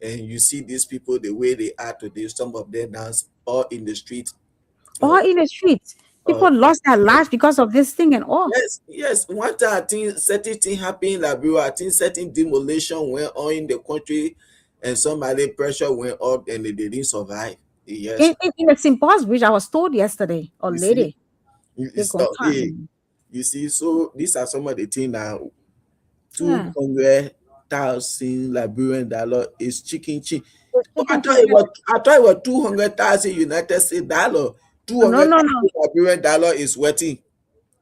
and you see these people the way they are today. Some of them dance all in the street.
All in the streets. People lost their lives because of this thing and all.
Yes. One time I think certain thing happened in Liberia. I think certain demolition went on in the country, and somebody pressure went up, and they didn't survive. Yes.
In the St. Paul's Bridge, I was told yesterday or lady.
You see, so these are some of the things now. 200,000 Liberian dollar is chicken. I thought it was 200,000 United States dollar. 200,000 Liberian dollar is waiting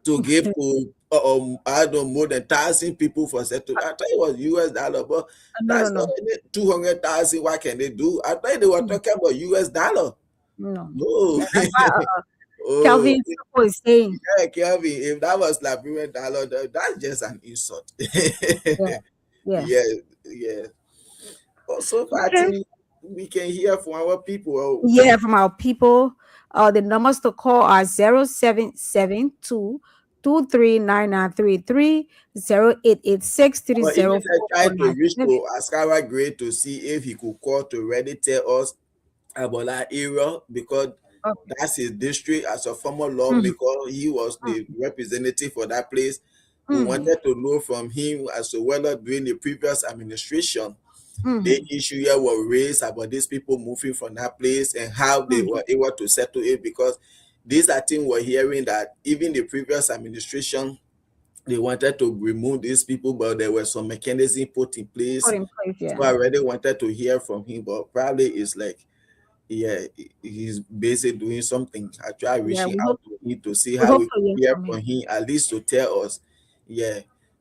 to give to I don't know, more than 1,000 people for settle. I thought it was US dollar, but that's not 200,000. What can they do? I thought they were talking about US dollar. No.
Kelvin is saying.
Yeah, Kelvin, if that was Liberian dollar, that's just an insult. Yeah. Also, I think we can hear from our people.
Yeah, from our people. The numbers to call are 0772 239933 0886
try to reach to Askara Gray to see if he could call to already tell us about that area, because that's his district. As a former lawmaker, he was the representative for that place. We wanted to know from him as to whether during the previous administration, the issue here was raised about these people moving from that place and how they were able to settle it, because these are things we're hearing that even the previous administration, they wanted to remove these people, but there were some mechanism put in place. So I already wanted to hear from him, but probably it's like, he's busy doing something. I try reaching out to him to see how we can hear from him, at least to tell us.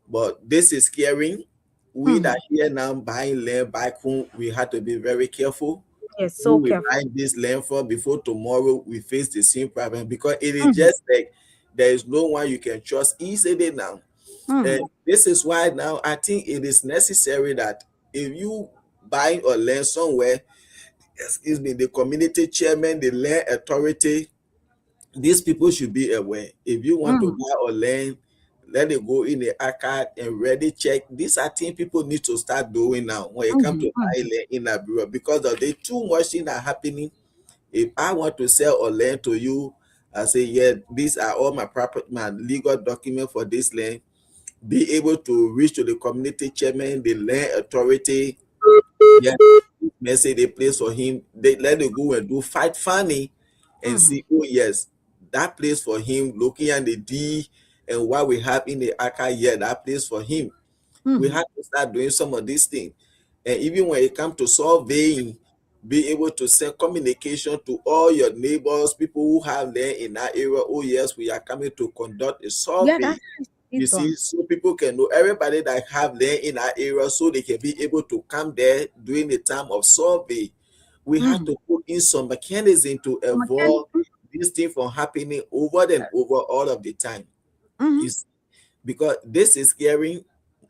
But this is scary. We that here now buying land back home, we have to be very careful.
Yes,
Who
so
we
careful.
buy this land for before tomorrow we face the same problem, because it is just like there is no one you can trust easily now. And this is why now I think it is necessary that if you buy or land somewhere, excuse me, the community chairman, the land authority, these people should be aware. If you want to buy or land, let it go in the archive and ready check. These are things people need to start doing now when it comes to buy land in Nigeria, because of the too much things are happening. If I want to sell or land to you, I say, yeah, these are all my property, my legal document for this land. Be able to reach to the community chairman, the land authority. Yeah, message they place for him. They let it go and do fight funny and see, oh yes, that place for him, looking at the D and what we have in the archive, yeah, that place for him. We have to start doing some of these things. And even when it comes to surveying, be able to send communication to all your neighbors, people who have land in that area. Oh yes, we are coming to conduct a survey. You see, so people can know, everybody that have land in that area, so they can be able to come there during the time of survey. We have to put in some mechanism to avoid this thing from happening over and over all of the time. You see, because this is scary,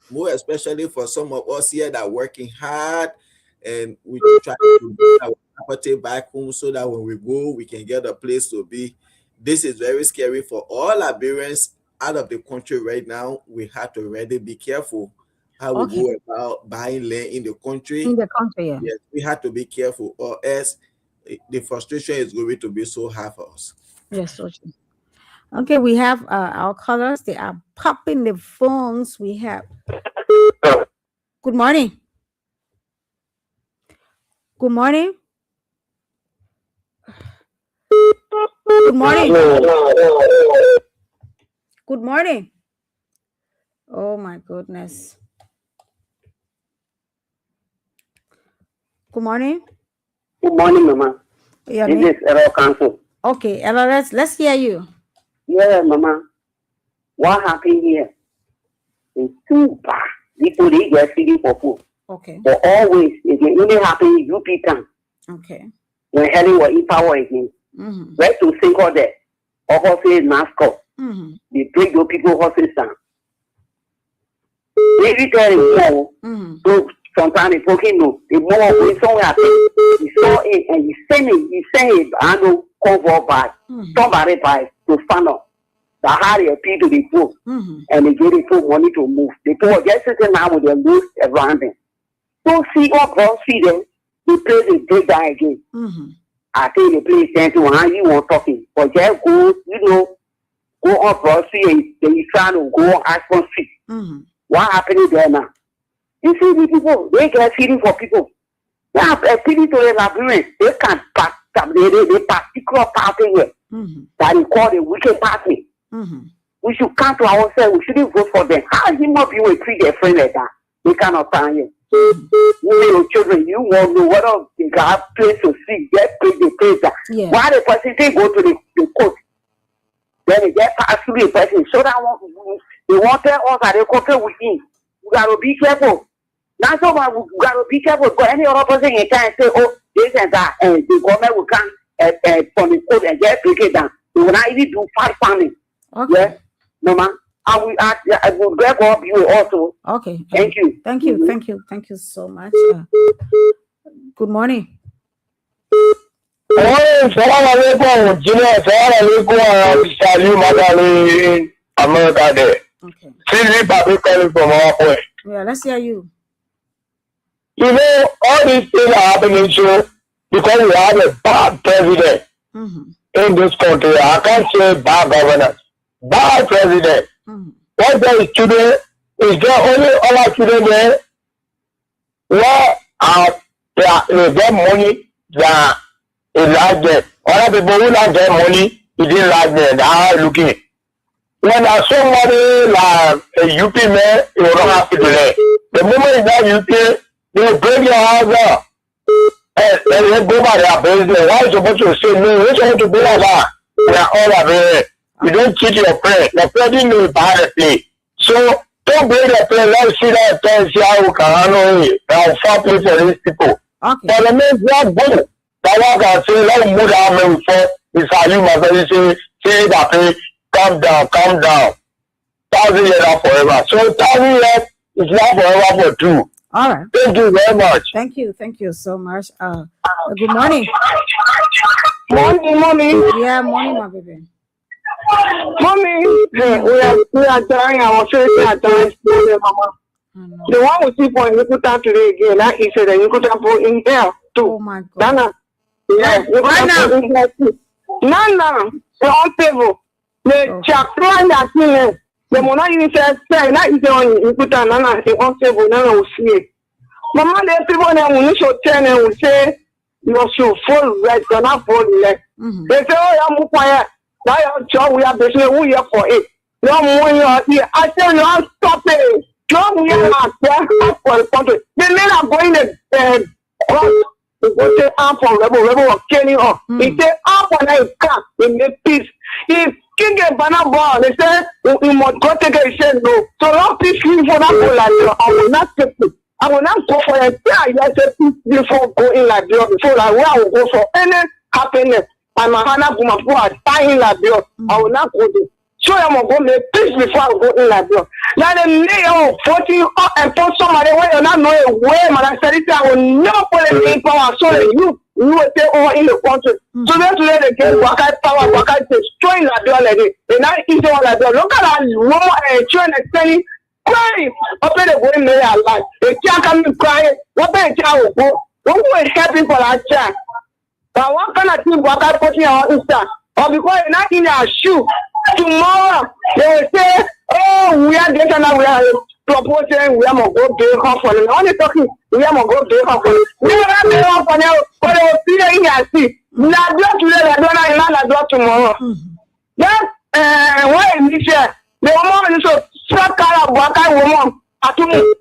more especially for some of us here that are working hard and we try to get our property back home so that when we go, we can get a place to be. This is very scary for all Liberians out of the country right now. We have to really be careful how we go about buying land in the country.
Yeah.
Yes, we have to be careful, or else the frustration is going to be so hard for us.
Yes, so true. Okay, we have our callers. They are popping the phones. We have. Good morning. Good morning. Good morning. Good morning. Oh my goodness. Good morning.
Good morning, Mama.
Yeah,
this is Errol Council.
Okay, Ella, let's hear you.
Yeah, Mama. What happened here is too bad. People, they get feeding for food.
Okay.
But always, it can only happen in UP town.
Okay.
When Helen was in power again. Right to sink all there. Or horses, NASCO. They break those people horses down. They tell him more. So sometimes they poking no. The more going somewhere, he saw it and he sent it, I know, cover by somebody by to stand up. The hard appeal to the poor. And they give the poor money to move. The poor just sitting now with their loose around them. So see what God see them, they play the break down again. I think the place tend to how you want talking. But just go, go on Broad Street and they trying to go on Ashford Street. What happening there now? You see the people, they get feeding for people. They have appealing to the Liberians. They can pass the particular party here that is called the wicked party. We should come to ourselves. We shouldn't vote for them. How you not be able to treat their friend like that? They cannot stand here. Your children, you won't know whether they have place to see, get place the place that. Why the person they go to the court? Then they get passed through the person. So that they want to tell us that they compare with him. We gotta be careful. That's why we gotta be careful. Because any other person in time say, oh, this and that, and the government will come from the court and just break it down. They will not even do fast farming. Okay. Yeah, no man. I will grab up you also.
Okay.
Thank you.
Thank you. Thank you. Thank you so much. Good morning.
Salam alaikum, Junior. Salam alaikum, Salim Madali, America there.
Okay.
Silly Babi calling from our point.
Yeah, let's hear you.
You know, all these things are happening so because we have a bad president in this country. I can't say bad governance. Bad president. What there is today is there only other children there where they get money that is like that. Other people who don't get money, it is like that. They are looking. When I somebody like a UP man, you don't have to do that. The moment in that UP, they will break your house up. And they go by their business. Why are you supposed to say no? You're supposed to be like that. They are all of it. You don't cheat your friend. The friend didn't know about the play. So Don't bring the plane. Let's see that plane. See how we can handle it. I'll find place for these people.
Okay.
But the main black bull. That one can say, let him move down there before it's how you must say that calm down. 1,000 years not forever. So 1,000 years is not forever for two.
All right.
Thank you very much.
Thank you so much. Good morning.
Morning.
Yeah, morning, my baby.
Mommy, we are trying our favorite at times, Mama. The one we see for Yukuta today again, that is the Yukuta in there too.
Oh my God.
Dana. Yeah, Nana, the on table. The chakran that in the Mona even says, that is on Yukuta, Nana, the on table, Nana will see it. Mama, the people that will show 10 and will say, you should fall right, you're not falling left. They say, oh, I'm quiet. Now your job, we have business, we are for it. No more, I say, no, stop it. No, we are not there for the country. The men are going to go to arm from rebel of killing off. If they are when I come, in the peace. If King and Banana Ball, they say, we must go take a share, no. So long peace for that go like you. I will not take it. I will not go for a year before going like you, before I will go for any happiness. I'm a Hana Bumapua, dying like you. I will not go there. So I'm going to go make peace before I go in like you. Now the name 14 up and put somebody where you're not knowing where, man. I said it, I will not put a name power. So you will take over in the country. So let's let the game work out power, work out destroying like you already. And now it's all like you. Look at that woman and trying to tell you, crying. Up in the way, may I like. The child coming crying. What the child will go? Who will help you for that child? But what kind of thing work out putting on Insta? Or because you're not in your shoe. Tomorrow, they will say, oh, we are getting now, we are proposing, we are going to go big off for them. Only talking, we are going to go big off for them. We are not big off for them, but they will see it in your seat. Now, just today, I don't know, I don't tomorrow. Then, when you say, the woman is so struck out of what I woman.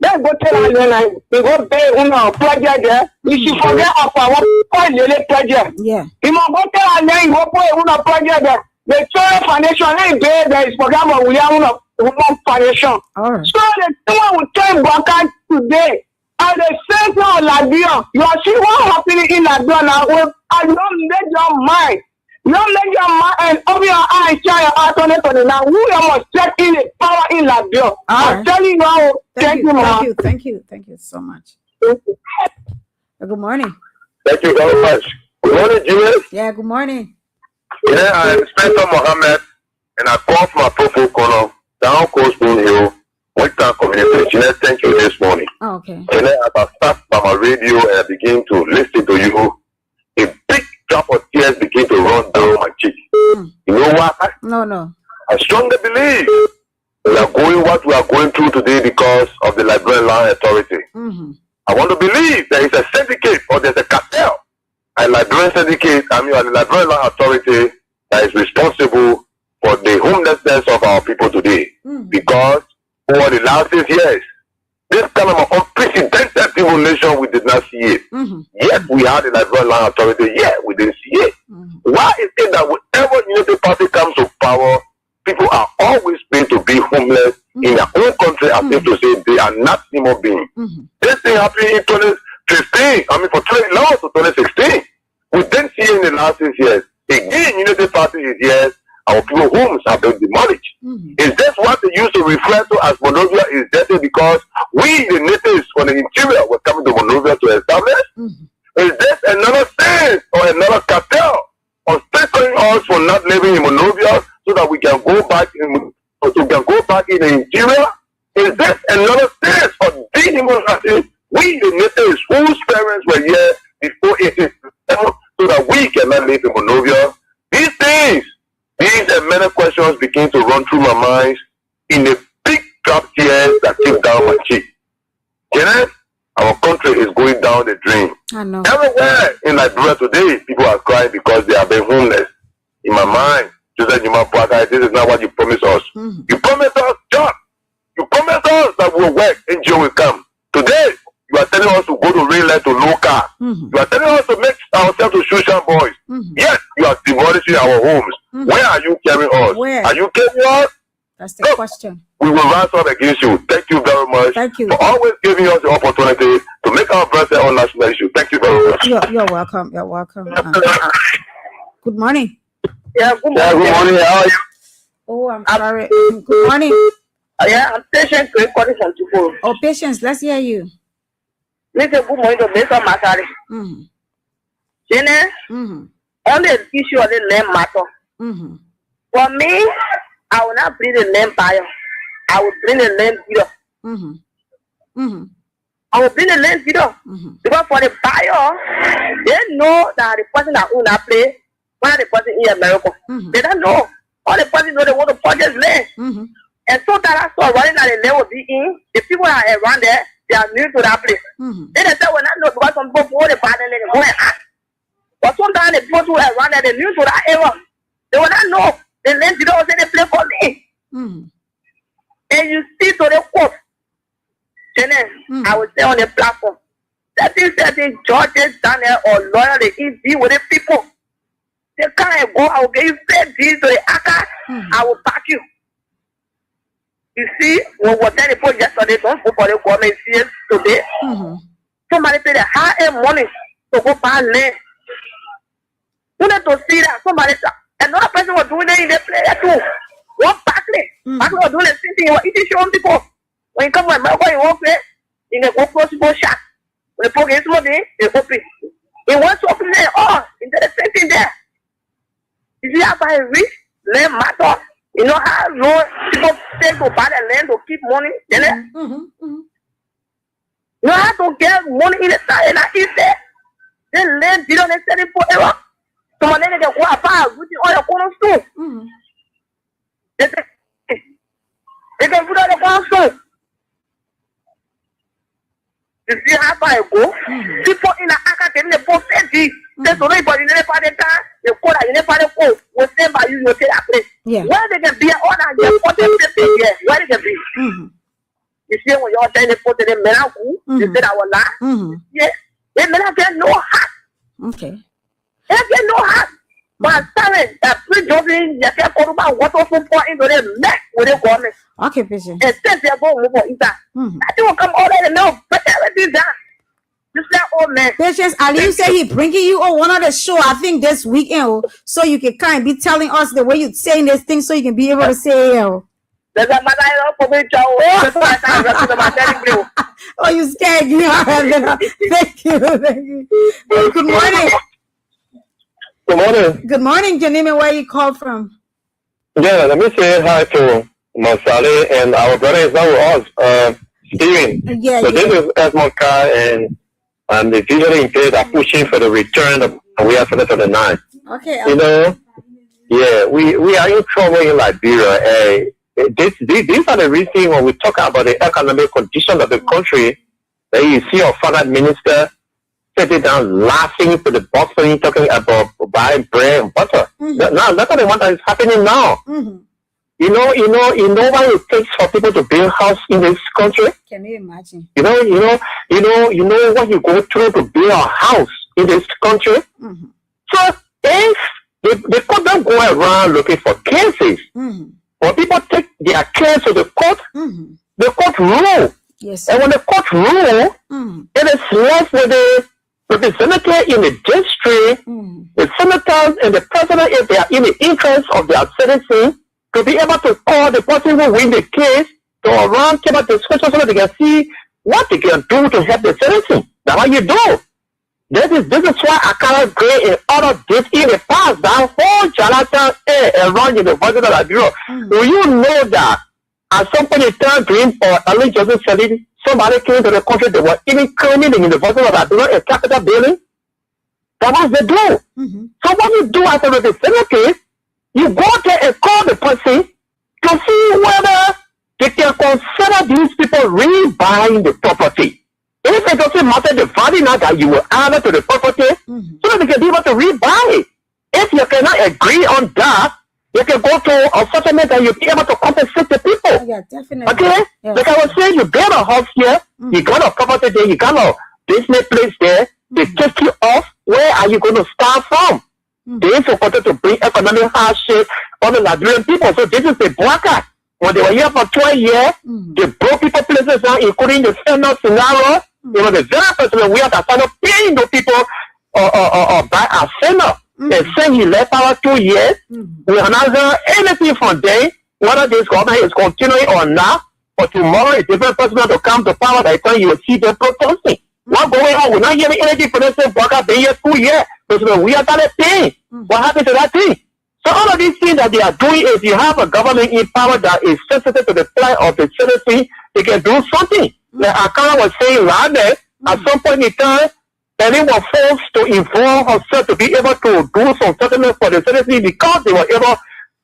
Let's go tell her, we go pay a project there. If she forget of our project,
yeah.
You must go tell her, then go pay a project there. The Children Foundation, there is program of Women Foundation.
Right.
So the thing will tell Baka today, at the center of Liberia, you are seeing what happening in Liberia now. And you don't make your mind. You don't make your mind and open your eyes, share your heart on it now. We must check in the power in Liberia. I'm telling you now. Thank you,
Thank you so much. Good morning.
Thank you very much. Good morning, Julius.
Yeah, good morning.
Yeah, I'm Spencer Mohammed, and I call from a profile corner down Coast Spoon Hill, Western Community. Thank you this morning.
Oh, okay.
And then as I start by my radio and I begin to listen to you, a big drop of tears begin to run down my cheek. You know why?
No.
I strongly believe we are going what we are going through today because of the Liberian Land Authority. I want to believe there is a syndicate or there's a cartel. A Liberian syndicate, the Liberian Land Authority that is responsible for the homelessness of our people today. Because over the last 6 years, this kind of unprecedented revolution, we did not see it. Yet we had the Liberian Land Authority, yet we didn't see it. Why is it that whenever Unity Party comes to power, people are always made to be homeless in their own country as if to say they are not human beings? This thing happened in 2015, from 2011 to 2016. We didn't see it in the last 6 years. Again, Unity Party is here. Our people homes have been demolished. Is this what they used to refer to as Monrovia is dirty because we, the natives from the interior, were coming to Monrovia to establish? Is this another sense or another cartel of censoring us for not living in Monrovia so that we can go back in the interior? Is this another sense of dehumanizing we, the natives whose parents were here before 1867 so that we cannot live in Monrovia? These things, these and many questions begin to run through my mind in the big drop tears that came down my cheek. Kenneth, our country is going down the drain.
I know.
Everywhere in Liberia today, people are crying because they have been homeless. In my mind, Joseph Juma-Puaka, this is not what you promised us. You promised us job. You promised us that we'll work, NGO will come. Today, you are telling us to go to rail to low car. You are telling us to make ourselves to social boys. Yes, you are demolishing our homes. Where are you carrying us?
Where?
Are you carrying us?
That's the question.
We will rise up against you. Thank you very much.
Thank you
for always giving us the opportunity to make our voice on national issue. Thank you very much.
You're welcome. You're welcome. Good morning.
Yeah, good morning.
Yeah, good morning. How are you?
Oh, I'm sorry. Good morning.
Yeah, I'm patient to calling from Tupo.
Oh, Patience, let's hear you.
Listen, good morning to Mr. Makari.
Mm-hmm.
On the issue of the land matter.
Mm-hmm.
For me, I will not bring the land buyer. I will bring the land bidder.
Mm-hmm. Mm-hmm.
I will bring the land bidder. Because for the buyer, they know that the person that own that place, one the person in America. They don't know. All the person know they want to purchase land. And so that I saw running that the land will be in, the people that are around there, they are new to that place. Then they say, well, not know because some people want to buy the land and go and act. But sometimes the people who are around there, they're new to that area. They will not know. The land bidder will say they play for me. And you see to the court. I will say on the platform, certain judges down there or lawyers, they deal with the people. They can't go, I will give you fair deals to the ACA, I will back you. You see, when we tell the people yesterday, don't go for the government CS today. Somebody pay the high-end money to go buy land. You need to see that somebody, another person was doing it in the player too. One Barkley was doing the same thing. He was eating showing people. When you come to America, you won't pay. You can go close to go shot. When the people get somebody, they open. He wants to open there. Oh, he did the same thing there. You see how by rich land matter. You know how low people take to buy the land to keep money. You know how to get money in the side and I eat there. The land didn't sell it forever. Someone then they can go about with all your cornerstone. They can put out the cornerstone. You see how far I go? People in the academy, they both said this. There's no anybody in the part of the time. They call that in the part of the code. We'll stand by you, you'll take that place. Where they can be an order, you're 40 years. Where they can be. You see, when you're saying they put in the Menaku, they said I will lie. Yeah. They may not get no heart.
Okay.
They get no heart. But sorry, that pre-jobbing, you can't call about what also pour into the neck with the government.
Okay, Patience.
And since they're going to move that, I will come all that and know, but everything done. Just that old man.
Patience, Ali, you say he bringing you on one of the show, I think this weekend, so you can kind of be telling us the way you're saying this thing, so you can be able to say, oh, you scared me. Thank you. Thank you. Good morning.
Good morning.
Good morning, your name and where you call from?
Yeah, let me say hi to Masale and our brother is now with us, Steven.
Yeah,
so this is Esmond Kai and the visually impaired are pushing for the return of we are for the 9.
Okay.
You know, yeah, we are in trouble in Liberia. These are the reasons when we talk about the economic condition of the country, that you see our father minister sitting down laughing to the boxing, talking about buying bread and butter. Now, that's what what is happening now. You know what it takes for people to build house in this country?
Can you imagine?
You know what you go through to build a house in this country? So if they could not go around looking for cases. When people take their case to the court, the court rule.
Yes.
And when the court rule, it is left with the representative in the district, the senators and the president, if they are in the interest of their citizens, to be able to call the person who win the case to a round table discussion so that they can see what they can do to help the citizens. That's what you do. This is why I cannot agree in all of this in the past. That whole Jonathan around University of Liberia. Do you know that at some point in time during early Joseph Selling, somebody came to the country, they were even claiming the University of Liberia a capital building? That's what they do. So what you do as a representative, you go there and call the person to see whether they can consider these people rebuying the property. If it doesn't matter the value now that you will add to the property, so that they can be able to rebuy it. If you cannot agree on that, you can go to a settlement and you'll be able to compensate the people.
Yeah, definitely.
Okay?
Yeah.
Like I was saying, you build a house here, you got a property there, you got a business place there, they take you off, where are you going to start from? They supported to bring economic hardship on the Liberian people. So this is the bracket.
When they were here for 12 years, they broke people places down, including the Senate scenario. It was a very personal way that started paying the people by a Senate. They say he left power 2 years. We are not heard anything from them, whether this government is continuing or not. But tomorrow, a different person to come to power. By the time you will see them protesting. What's going on? We're not hearing anything from the same broker being here 2 years. Because we are started paying. What happened to that thing? So all of these things that they are doing is you have a government in power that is sensitive to the plight of the citizen. They can do something. Like Akara was saying right there, at some point in time, Ellen was forced to involve herself to be able to do some settlement for the citizen because they were able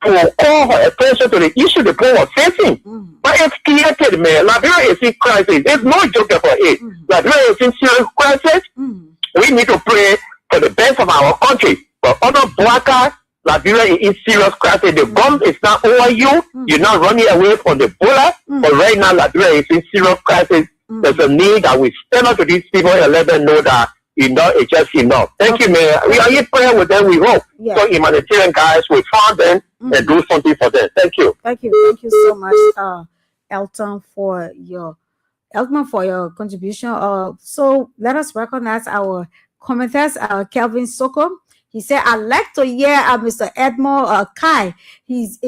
to call her attention to the issue the people were facing. But it's created, man. Liberia is in crisis. There's no joke for it. Liberia is in serious crisis. We need to pray for the best of our country. But other blackers, Liberia is in serious crisis. The bomb is not over you. You're not running away from the bullet. But right now, Liberia is in serious crisis. There's a need that we stand up to these people and let them know that enough is just enough. Thank you, man. We are in prayer with them, we hope. So humanitarian guys will find them and do something for them. Thank you.
Thank you so much, Elton, for your contribution. So let us recognize our commenters, Kelvin Soko. He said, I'd like to hear Mr. Edmond Kai. He's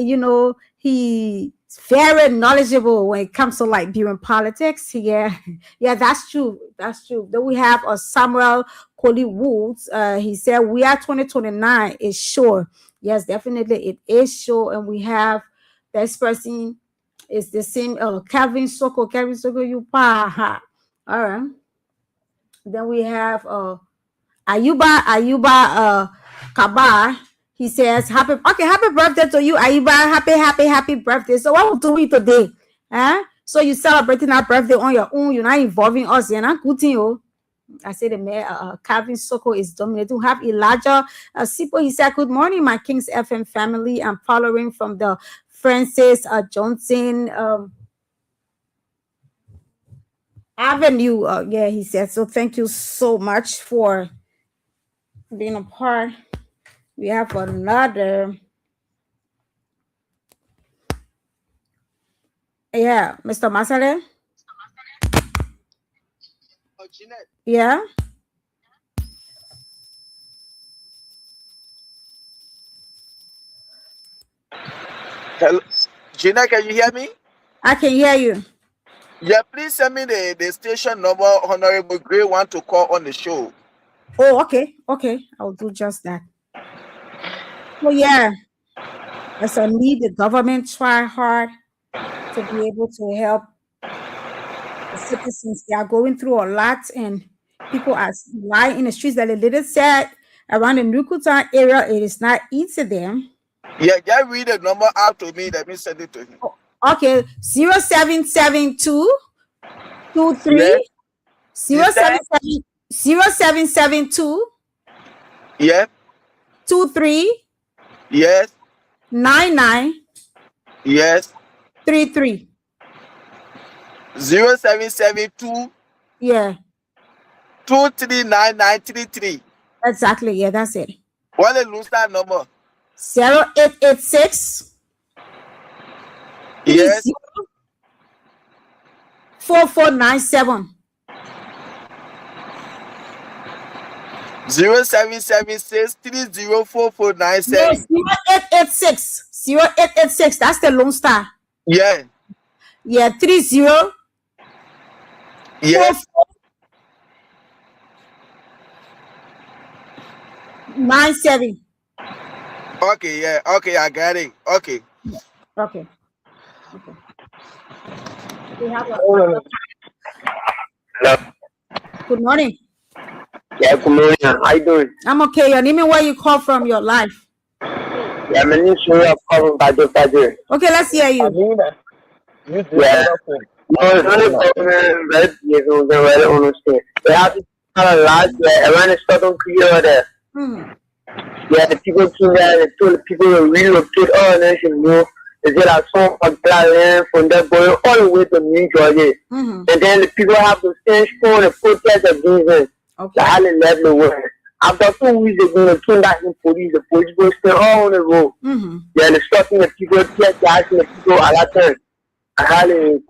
very knowledgeable when it comes to Liberian politics. Yeah, that's true. Then we have Samuel Coley Woods. He said, we are 2029 is sure. Yes, definitely it is sure. And we have this person is the same Kelvin Soko, you pa. All right. Then we have Ayuba Kabar. He says, happy birthday to you, Ayuba. Happy birthday. So what we're doing today? So you celebrating our birthday on your own. You're not involving us. You're not good thing. I said the mayor, Calvin Soko is dominating. We have Elijah Sipo. He said, good morning, my Kings FM family. I'm following from the Francis Johnson Avenue. Yeah, he said. So thank you so much for being a part. We have another. Yeah, Mr. Masale. Yeah.
Hello, Gina, can you hear me?
I can hear you.
Yeah, please send me the station number. Honorable Gray want to call on the show.
Oh, okay. I'll do just that. Oh yeah, as I need the government try hard to be able to help the citizens. They are going through a lot, and people are lying in the streets. That the little said around the Nukutan area, it is not easy them.
Yeah, just read the number out to me. Let me send it to him.
Okay, 0772 23 0772
yeah
23
yes
99
yes
33
0772
yeah
239933.
Exactly, yeah, that's it.
What is lose that number?
0886
yes
4497
0776 304497.
0886 that's the Lone Star.
Yeah
30
yes
97.
Okay, yeah, okay, I got it. Okay.
We have good morning.
Yeah, good morning. How you doing?
I'm okay. Your name and where you call from, your life.
Yeah, my name is Shura from Bajo.
Okay, let's hear you.
Yeah. No, it's only government very understand. They have to a lot around the southern Korea there. Yeah, the people came there, they told the people to relocate all nation move. They said I saw a land from that boy all the way to New Georgia. And then the people have to stand strong and protest against them. The highly left the world. After 2 weeks ago, they came back in police. The police were still all on the road. They're instructing the people, asking the people a lot of times. Highly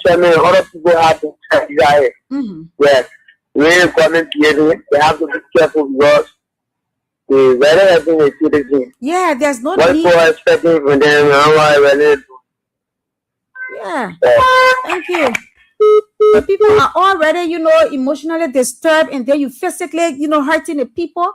chairman, a lot of people have to desire. Yes, we government here, they have to be careful because the weather has been a citizen.
Yeah, there's no
what
need.
What people expecting from them?
Yeah, thank you. The people are already, emotionally disturbed, and then you physically, hurting the people.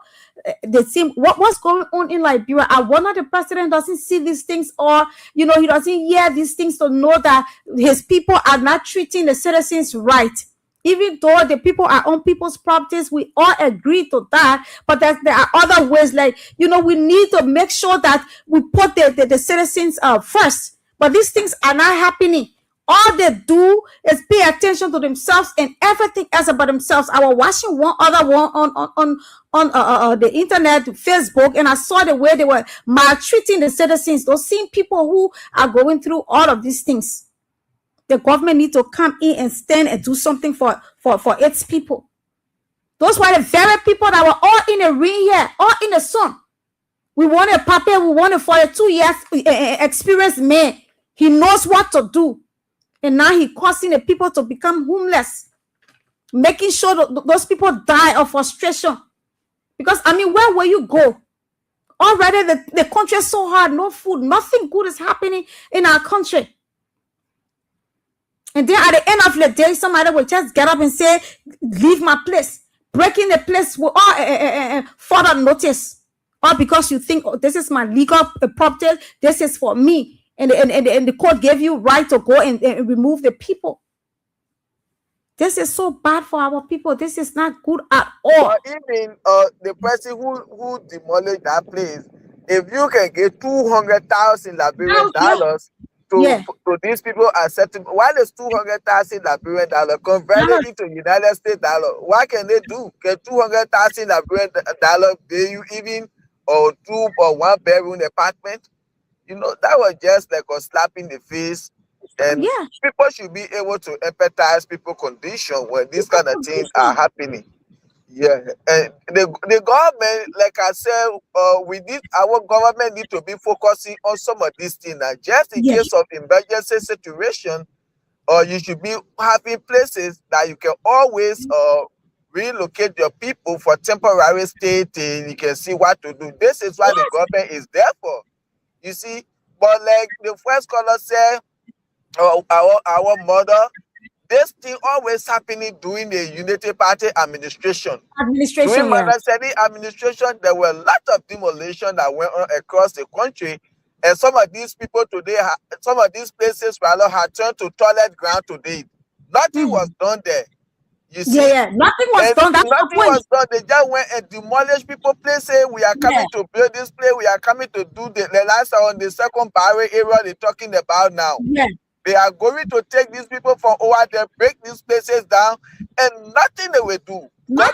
They seem what's going on in Liberia. I wonder the president doesn't see these things, or he doesn't hear these things to know that his people are not treating the citizens right. Even though the people are on people's properties, we all agree to that. But there are other ways, like we need to make sure that we put the citizens first. But these things are not happening. All they do is pay attention to themselves and everything else about themselves. I was watching one other one on the internet, Facebook, and I saw the way they were maltreating the citizens. Those same people who are going through all of these things. The government needs to come in and stand and do something for its people. Those were the very people that were all in the ring here, all in the sun. We want a puppet, we want a 42 years experienced man. He knows what to do. And now he's causing the people to become homeless, making sure that those people die of frustration. Because, where will you go? Already the country is so hard, no food, nothing good is happening in our country. And then at the end of the day, somebody will just get up and say, leave my place. Breaking the place with all further notice. Or because you think, this is my legal property, this is for me. And the court gave you right to go and remove the people. This is so bad for our people. This is not good at all.
But even the person who demolished that place, if you can get $200,000 Liberian dollars to these people accepting, why is $200,000 Liberian dollars converted into United States dollar? What can they do? Can $200,000 Liberian dollars pay you even or 2 or 1 bedroom apartment? That was just like a slap in the face. And people should be able to empathize people's condition when these kind of things are happening. Yeah. And the government, like I said, our government need to be focusing on some of these things. Now, just in case of emergency situation, you should be having places that you can always relocate your people for temporary stay till you can see what to do. This is what the government is there for. You see, but like the first caller said, our mother, this thing always happening during the Unity Party administration. During Mother Sedi administration, there were a lot of demolition that went on across the country, and some of these people today, some of these places rather had turned to toilet ground today. Nothing was done there. You see?
Nothing was done. That's
nothing was done. They just went and demolished people. Place say we are coming to build this place. We are coming to do the last on the second barrier area they're talking about now. They are going to take these people from over there, break these places down, and nothing they will do. They're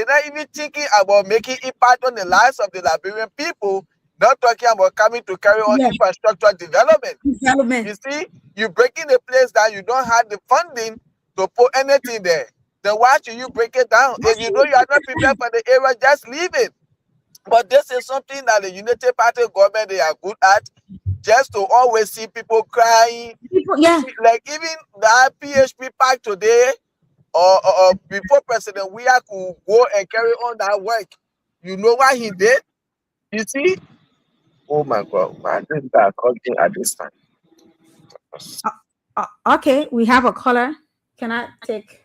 not even thinking about making impact on the lives of the Liberian people. Not talking about coming to carry on infrastructure development. You see, you're breaking the place down. You don't have the funding to put anything there. Then why should you break it down? If you know you are not prepared for the area, just leave it. But this is something that the Unity Party government, they are good at. Just to always see people crying. Like even the PHP Park today, or before President Weah could go and carry on that work. You know what he did? You see? Oh my God, why did that calling at this time?
Okay, we have a caller. Can I take?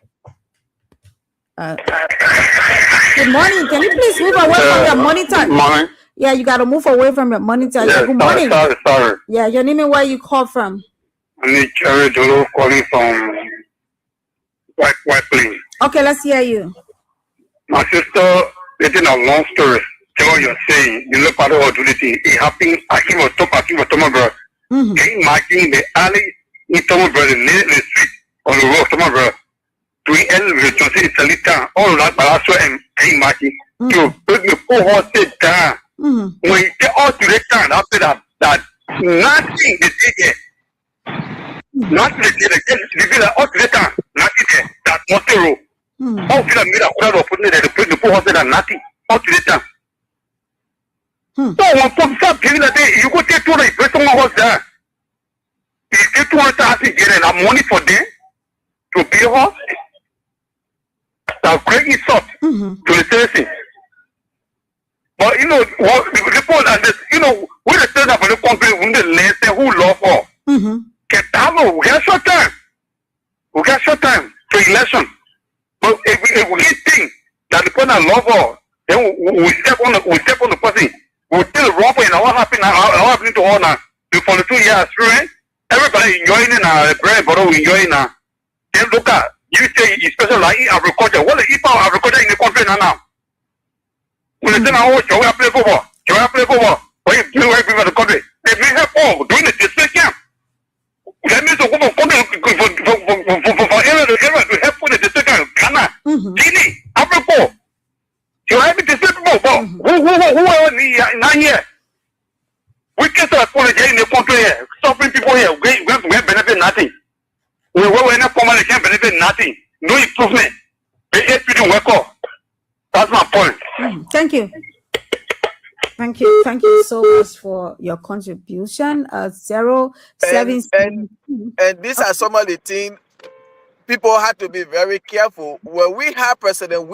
Good morning. Can you please move away from your monitor?
Good morning.
Yeah, you got to move away from your monitor.
Yeah,
good morning.
Sorry.
Yeah, your name and where you call from?
I'm Cherry Dolo calling from White Plains.
Okay, let's hear you.
My sister, getting a long story. Tell what you're saying. You look at the opportunity. It happened. I came on top of Tomobra. Can you imagine the alley in Tomobra, the street on the road, Tomobra? Doing everything to see it's a little. All that, but also, and can you imagine? You put the poor horse down. When you get all to the town after that nothing is there. Nothing is there. All to the town, nothing there. That Montero. All to the middle, crowd of putting the poor horse and nothing. All to the town. So when folks start giving a day, you go take to the person horse there. If they 200,000 get enough money for them to build house, that's great insult to the citizen. But you know what the people and this, you know, when they stand up for the country, when they learn who law for. Get down, we got short time. We got short time to election. But if we think that the person law for, then we step on the person. We still wrong for what happened to all now. For the 2 years, right? Everybody enjoying the bread, but we enjoying now. Then look at you say especially like agriculture. What is agriculture in the country now? When they say now, shall we play football? Shall we play football? When you do everything for the country, they may have all doing the district camp. That means the woman for area to help for the district camp. Ghana, Guinea, Africa. You have the district football, but who are not here? We can't apologize in the country here. Suffering people here, we benefit nothing. We not formally can't benefit nothing. No improvement. The APD work off. That's my point.
Thank you. Thank you. Thank you so much for your contribution. 077.
And these are some of the things people have to be very careful. When we have President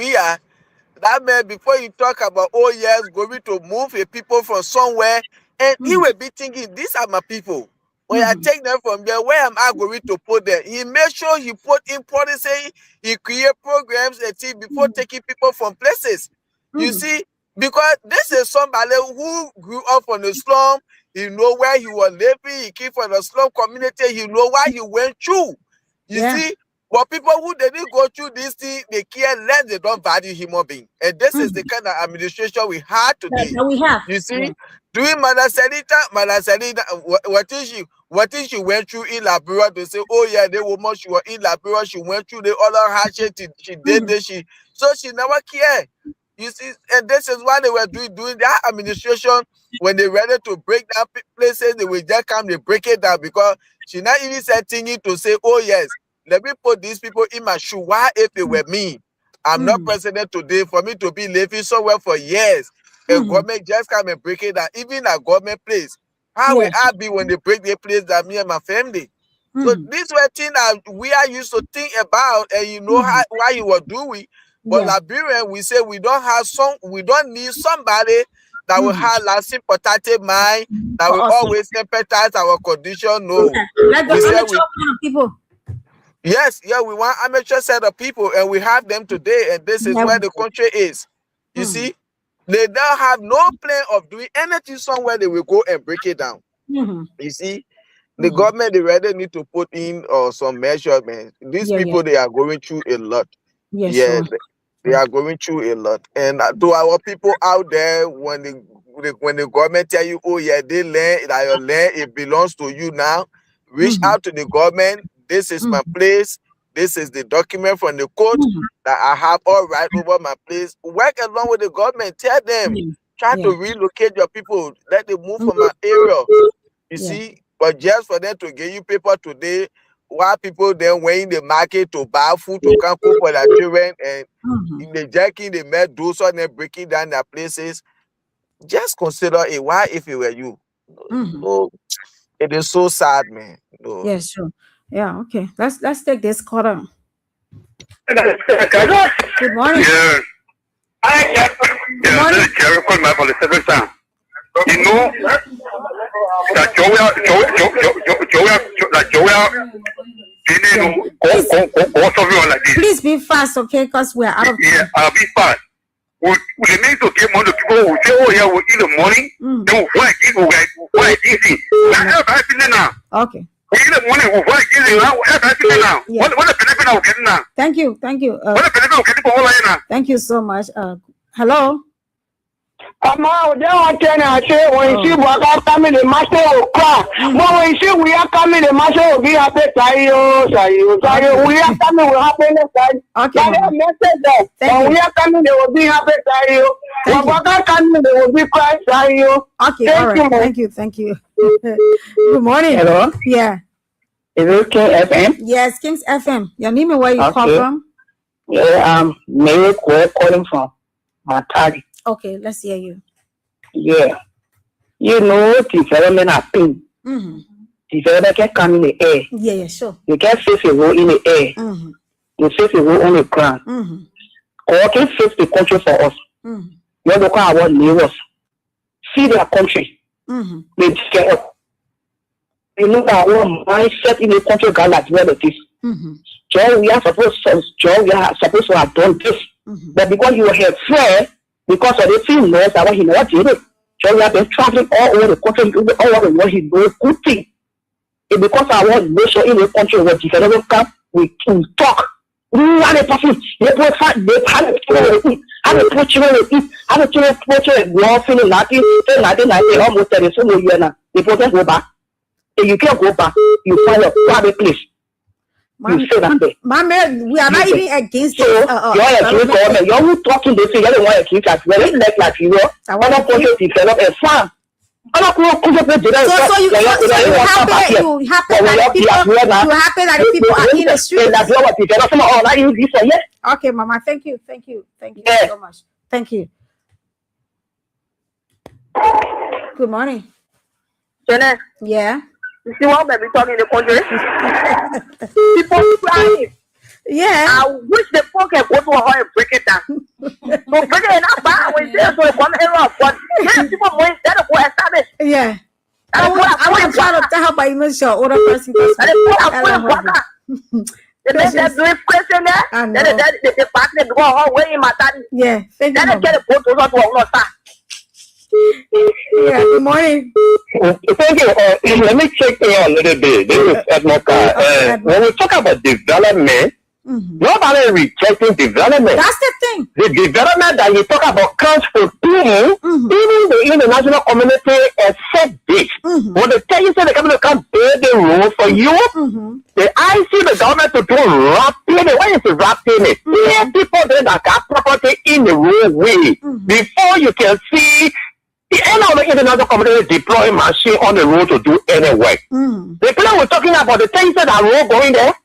that man, before you talk about, oh yes, going to move a people from somewhere, and he will be thinking, these are my people. When I take them from there, where am I going to put them? He made sure he put in policy, he create programs and things before taking people from places. You see, because this is somebody who grew up on the slum, he know where he was living, he came from the slum community, he know why he went through. You see, but people who didn't go through this thing, they care less, they don't value human being. And this is the kind of administration we had today. You see, doing Madam Selita, what is she went through in Liberia? They say, oh yeah, the woman, she was in Liberia, she went through the other hardship, she did this, so she never cared. You see, and this is why they were doing that administration. When they ready to break down places, they will just come, they break it down, because she not even said thinking to say, oh yes, let me put these people in my shoe. Why if it were me? I'm not president today. For me to be living somewhere for years, and government just come and break it down. Even a government place, how will I be when they break the place that me and my family? So these were things that we are used to think about, and you know why you were doing. But Liberian, we say we don't need somebody that will have lasting protective mind, that will always sympathize our condition. No.
Let the amateur people.
Yes, we want amateur set of people, and we have them today, and this is where the country is. You see, they don't have no plan of doing anything somewhere they will go and break it down. You see, the government, they rather need to put in some measurements. These people, they are going through a lot. They are going through a lot. And to our people out there, when the government tell you, oh yeah, they land, that your land, it belongs to you now, reach out to the government. This is my place. This is the document from the court that I have all right over my place. Work along with the government. Tell them, try to relocate your people. Let them move from my area. You see, but just for them to give you paper today, while people then went in the market to buy food to come cook for their children, and in the jacking, they met those and then breaking down their places. Just consider it. Why if it were you? So, it is so sad, man.
Yeah, sure. Yeah, okay. Let's take this caller. Good morning.
Yeah. Good morning. Jerry called me for the second time. You know that
Please be fast, okay? Because we're out of time.
Yeah, I'll be fast. We need to get money to people who say, oh yeah, we'll eat the money. Then we'll buy it, we'll eat. That's happening now.
Okay.
We need the money, we'll buy it now. What's happening now? What the benefit we're getting now?
Thank you.
What the benefit we're getting for all now?
Thank you so much. Hello.
When you see Baka coming, the master will cry. But when you see we are coming, the master will be happy. We are coming, will happen. Okay. When we are coming, they will be happy. When Baka coming, they will be crying.
Okay, all right. Thank you. Good morning.
Hello.
Yeah.
Is it King FM?
Yes, King's FM. Your name and where you call from?
Yeah, Mary calling from Matari.
Okay, let's hear you.
Yeah. You know, the development of pain. development can come in the air.
Yeah, sure.
You can face a role in the air. You face a role on the ground. Or can face the country for us. You look at our neighbors. See their country. They get up. You know our mindset in the country God like where it is. Joe, we are supposed to have done this. But because you were here fair, because of the thing knows that he never did it. So we have been traveling all over the country, all over the world. He knows good thing. And because I want to make sure in the country where development come, we can talk. We want a person. They put fat. They have a put children eat. Have a children put children. We all feeling nothing. Nothing. Almost 30 years now. They put them go back. And you can't go back. You find a private place. You say that there.
Mama, we are not even against
it. You're who talking this thing. You're the one against us. We're not like you. I want to develop a farm. So you happy that the people are in the street.
Okay, Mama, thank you so much. Thank you. Good morning.
Jenna.
Yeah.
You see what we're talking in the country? People crying.
Yeah.
I wish the folk can go to a hall and break it down. So break it up bad when there's one error, but people more instead of what established.
Yeah. I want to try to tell her by emotion or other person.
They're doing question there. Then the partner go all way in my time.
Yeah.
Then they get a boat to go.
Yeah, good morning.
Thank you. Let me check you a little bit. This is Edmoka. When we talk about development, nobody rejecting development.
That's the thing.
The development that you talk about comes from people, even the international community accept this. When they tell you say the government can't build the road for you, I see the government to do rapid. Why is it rapid? Yeah, people there that got property in the roadway before you can see. The end of the international community deploy machine on the road to do any work. The people we're talking about, the things that are road going there,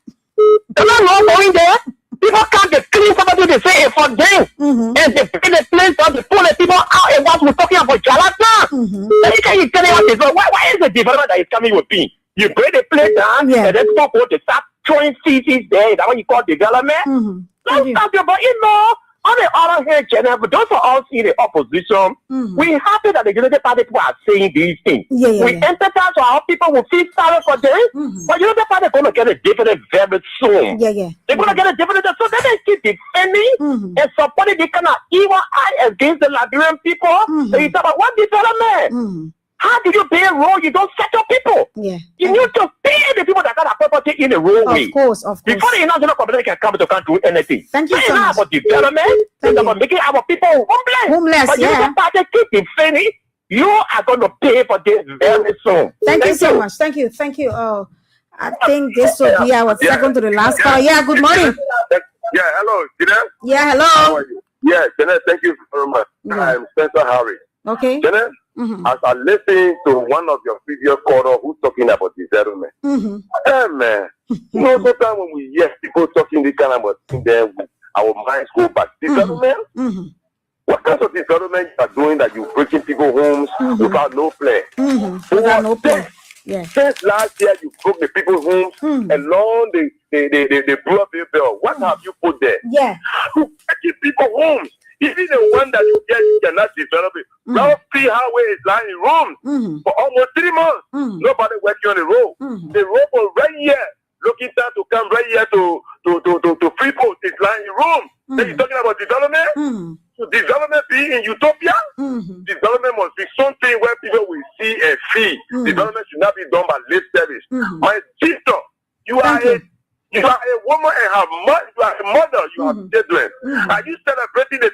they're not road going there. People can't get clean somebody they say it for them. And they bring the place down, they pull the people out, and what we're talking about Jalata. Then you can tell me what is why is the development that is coming with me? You break the place down, and then people go to start throwing feces there. That's what you call development. Let's talk about it more. On the other hand, Jenna, but those are all in the opposition. We're happy that the United Party people are saying these things. We empathize to our people will feel sorry for them. But United Party is going to get a dividend very soon. They're going to get a dividend. So they keep defending and supporting the kind of evil eye against the Liberian people. So you talk about what development? How do you pay a road? You don't set your people. You need to pay the people that got a property in the roadway.
Of course.
Before the international community can come to can't do anything.
Thank you so much.
It's about development. It's about making our people homeless. But you don't keep defending. You are going to pay for this very soon.
Thank you so much. Thank you. I think this will be our second to the last call. Yeah, good morning.
Yeah, hello. Jenna?
Yeah, hello.
How are you? Yeah, Jenna, thank you very much. I'm Spencer Harry.
Okay.
Jenna? As I listen to one of your previous callers who's talking about development, hey man, you know, sometimes when we hear people talking this kind of thing, then our minds go back. Development? What kind of development you are doing that you're breaking people's homes without no plan?
Without no plan. Yeah.
Since last year, you broke the people's homes along the Broadway Bell. What have you put there?
Yeah.
You're breaking people's homes. Even the one that you get, you cannot develop it. Now, see highway is lying in rooms for almost 3 months. Nobody working on the road. The road was right here, looking down to come right here to Freeport. It's lying in rooms. Then you're talking about development? So development be in utopia? Development must be something where people will see and feel. Development should not be done by lip service. My sister, you are a woman and you are a mother, you have children. Are you celebrating the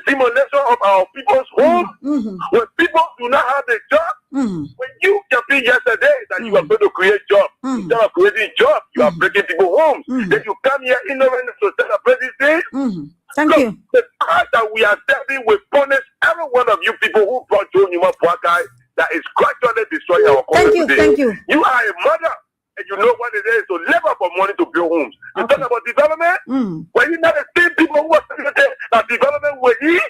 demolition of our people's homes? When people do not have a job? When you campaigned yesterday that you are going to create jobs, instead of creating jobs, you are breaking people's homes. Then you come here ignorant to celebrate this day?
Thank you.
The price that we are serving will punish every one of you people who brought Joe Newman Puakai that is gradually destroying our country today.
Thank you.
You are a mother. And you know what it is to labor for money to build homes. You talk about development? Were you not the same people who are saying that development will eat?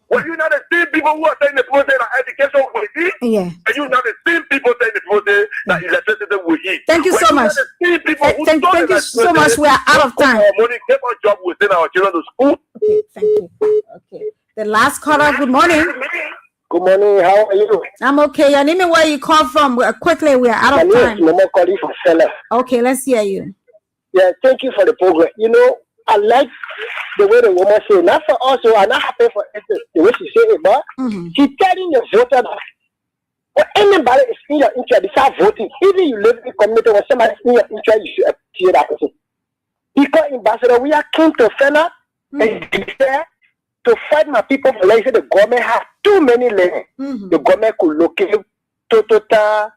Were you not the same people who are saying the people say that education will eat?
Yeah.
And you not the same people saying the people say that electricity
will eat.
Thank you so much.
Thank
you so much. We are out of time.
Money, take our job, we send our children to school.
Okay, thank you. Okay. The last caller, good morning.
Good morning, how are you?
I'm okay. Your name and where you call from? Quickly, we are out of time.
Momo calling from Seller.
Okay, let's hear you.
Yeah, thank you for the program. You know, I like the way the woman say, not for us, so I'm not happy for it, the way she say it, but she's telling the voter that when anybody is in your interest, they start voting. Even you live in the community when somebody is in your interest, you should appreciate that person. Because in Barcelona, we are keen to stand up and declare to fight my people for like the government has too many lanes. The government could locate Totota,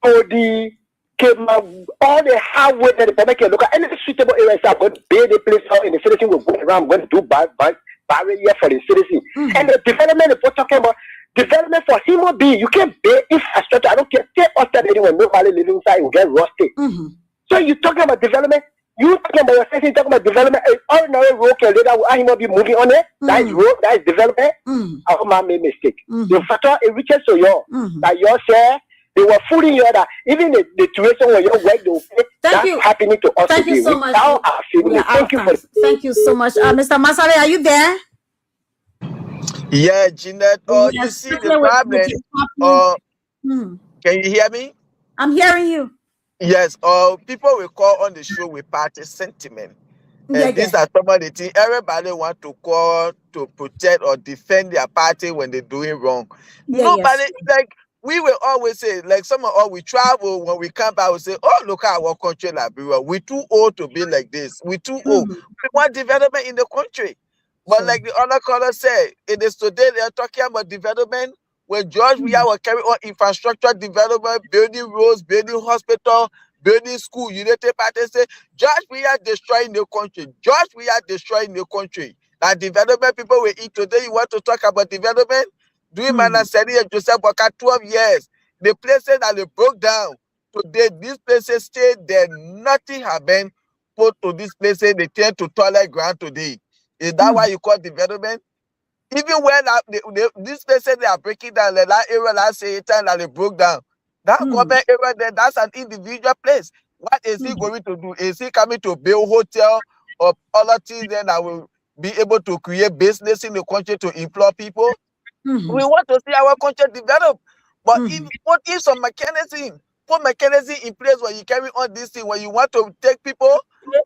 Cody, all the highway that the government can look at any suitable areas are going to build a place out in the citizen will go around, going to do barrier for the citizen. And the development we're talking about, development for human being, you can't build infrastructure. I don't care, take us that anywhere, nobody living inside will get rusted. So you're talking about development. You talking about yourself, you talking about development. Ordinary road can later will not be moving on it. That is road, that is development. I hope I made mistake. The factor it reaches to you that you share. They were fooling you that even the situation where you work, they will say that's happening to us.
Thank you so much. Thank you so much. Mr. Masale, are you there?
Yeah, Jeanette. You see the problem. Can you hear me?
I'm hearing you.
Yes. People will call on the show with party sentiment. And these are some of the things everybody want to call to protect or defend their party when they're doing wrong. Nobody like. We will always say, like some of us, we travel, when we come back, we say, oh, look at our country, Liberia. We're too old to be like this. We're too old. We want development in the country. But like the other caller said, it is today they are talking about development. When George Weah will carry on infrastructure development, building roads, building hospital, building school, United Party say, George Weah destroying the country. George Weah destroying the country. Now development people will eat today. You want to talk about development? Doing Manasari and Joseph Boka 12 years. The places that they broke down today, these places stayed there. Nothing have been put to these places. They turn to toilet ground today. Is that why you call development? Even when these places they are breaking down, like that area last year that they broke down, that government area there, that's an individual place. What is he going to do? Is he coming to build hotel or other things then that will be able to create business in the country to employ people? We want to see our country develop, but if put in some mechanism, put mechanism in place where you carry on this thing, where you want to take people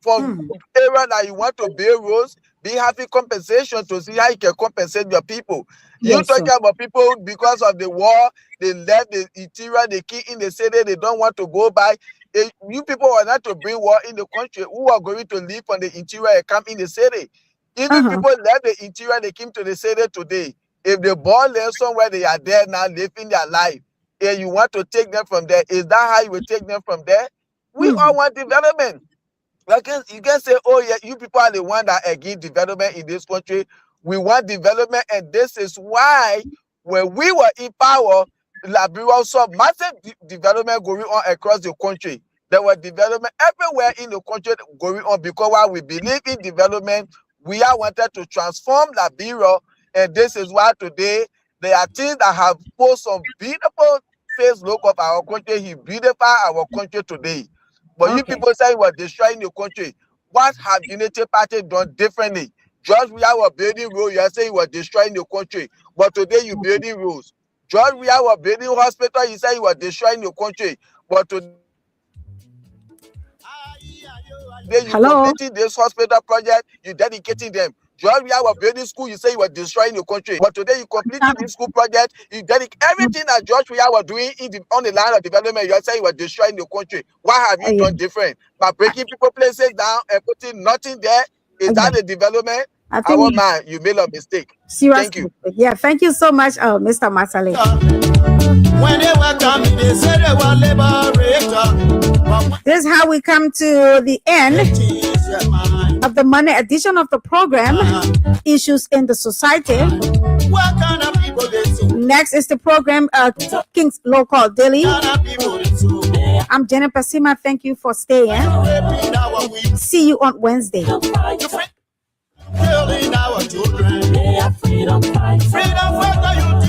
from area that you want to build roads, be having compensation to see how you can compensate your people. You talking about people because of the war, they left the interior, they keep in the city, they don't want to go back. You people are not to bring war in the country. Who are going to live on the interior and come in the city? Even people left the interior, they came to the city today. If they born there somewhere, they are there now living their life, and you want to take them from there, is that how you will take them from there? We all want development. Like you can say, oh yeah, you people are the one that against development in this country. We want development, and this is why when we were in power, Liberia saw massive development going on across the country. There was development everywhere in the country going on because while we believe in development, we are wanted to transform Liberia. And this is why today there are things that have put some beautiful face look of our country. He beautify our country today. But you people say we're destroying the country. What have Unity Party done differently? George Weah was building roads. You are saying we're destroying the country. But today you're building roads. George Weah was building hospital. You say you were destroying the country. But today you're completing this hospital project. You're dedicating them. George Weah was building school, you say you were destroying the country. But today you completed this school project, you dedicate everything that George Weah was doing on the line of development, you are saying you were destroying the country. What have you done different? By breaking people places down and putting nothing there, is that the development? Our man, you made a mistake.
Seriously.
Thank you.
Yeah, thank you so much, Mr. Masale.
When they were coming, they said they were liberator.
This is how we come to the end of the Monday edition of the program, Issues in the Society. Next is the program, King's Local Daily. I'm Jenna Pasima. Thank you for staying. See you on Wednesday.
Freedom fighter, you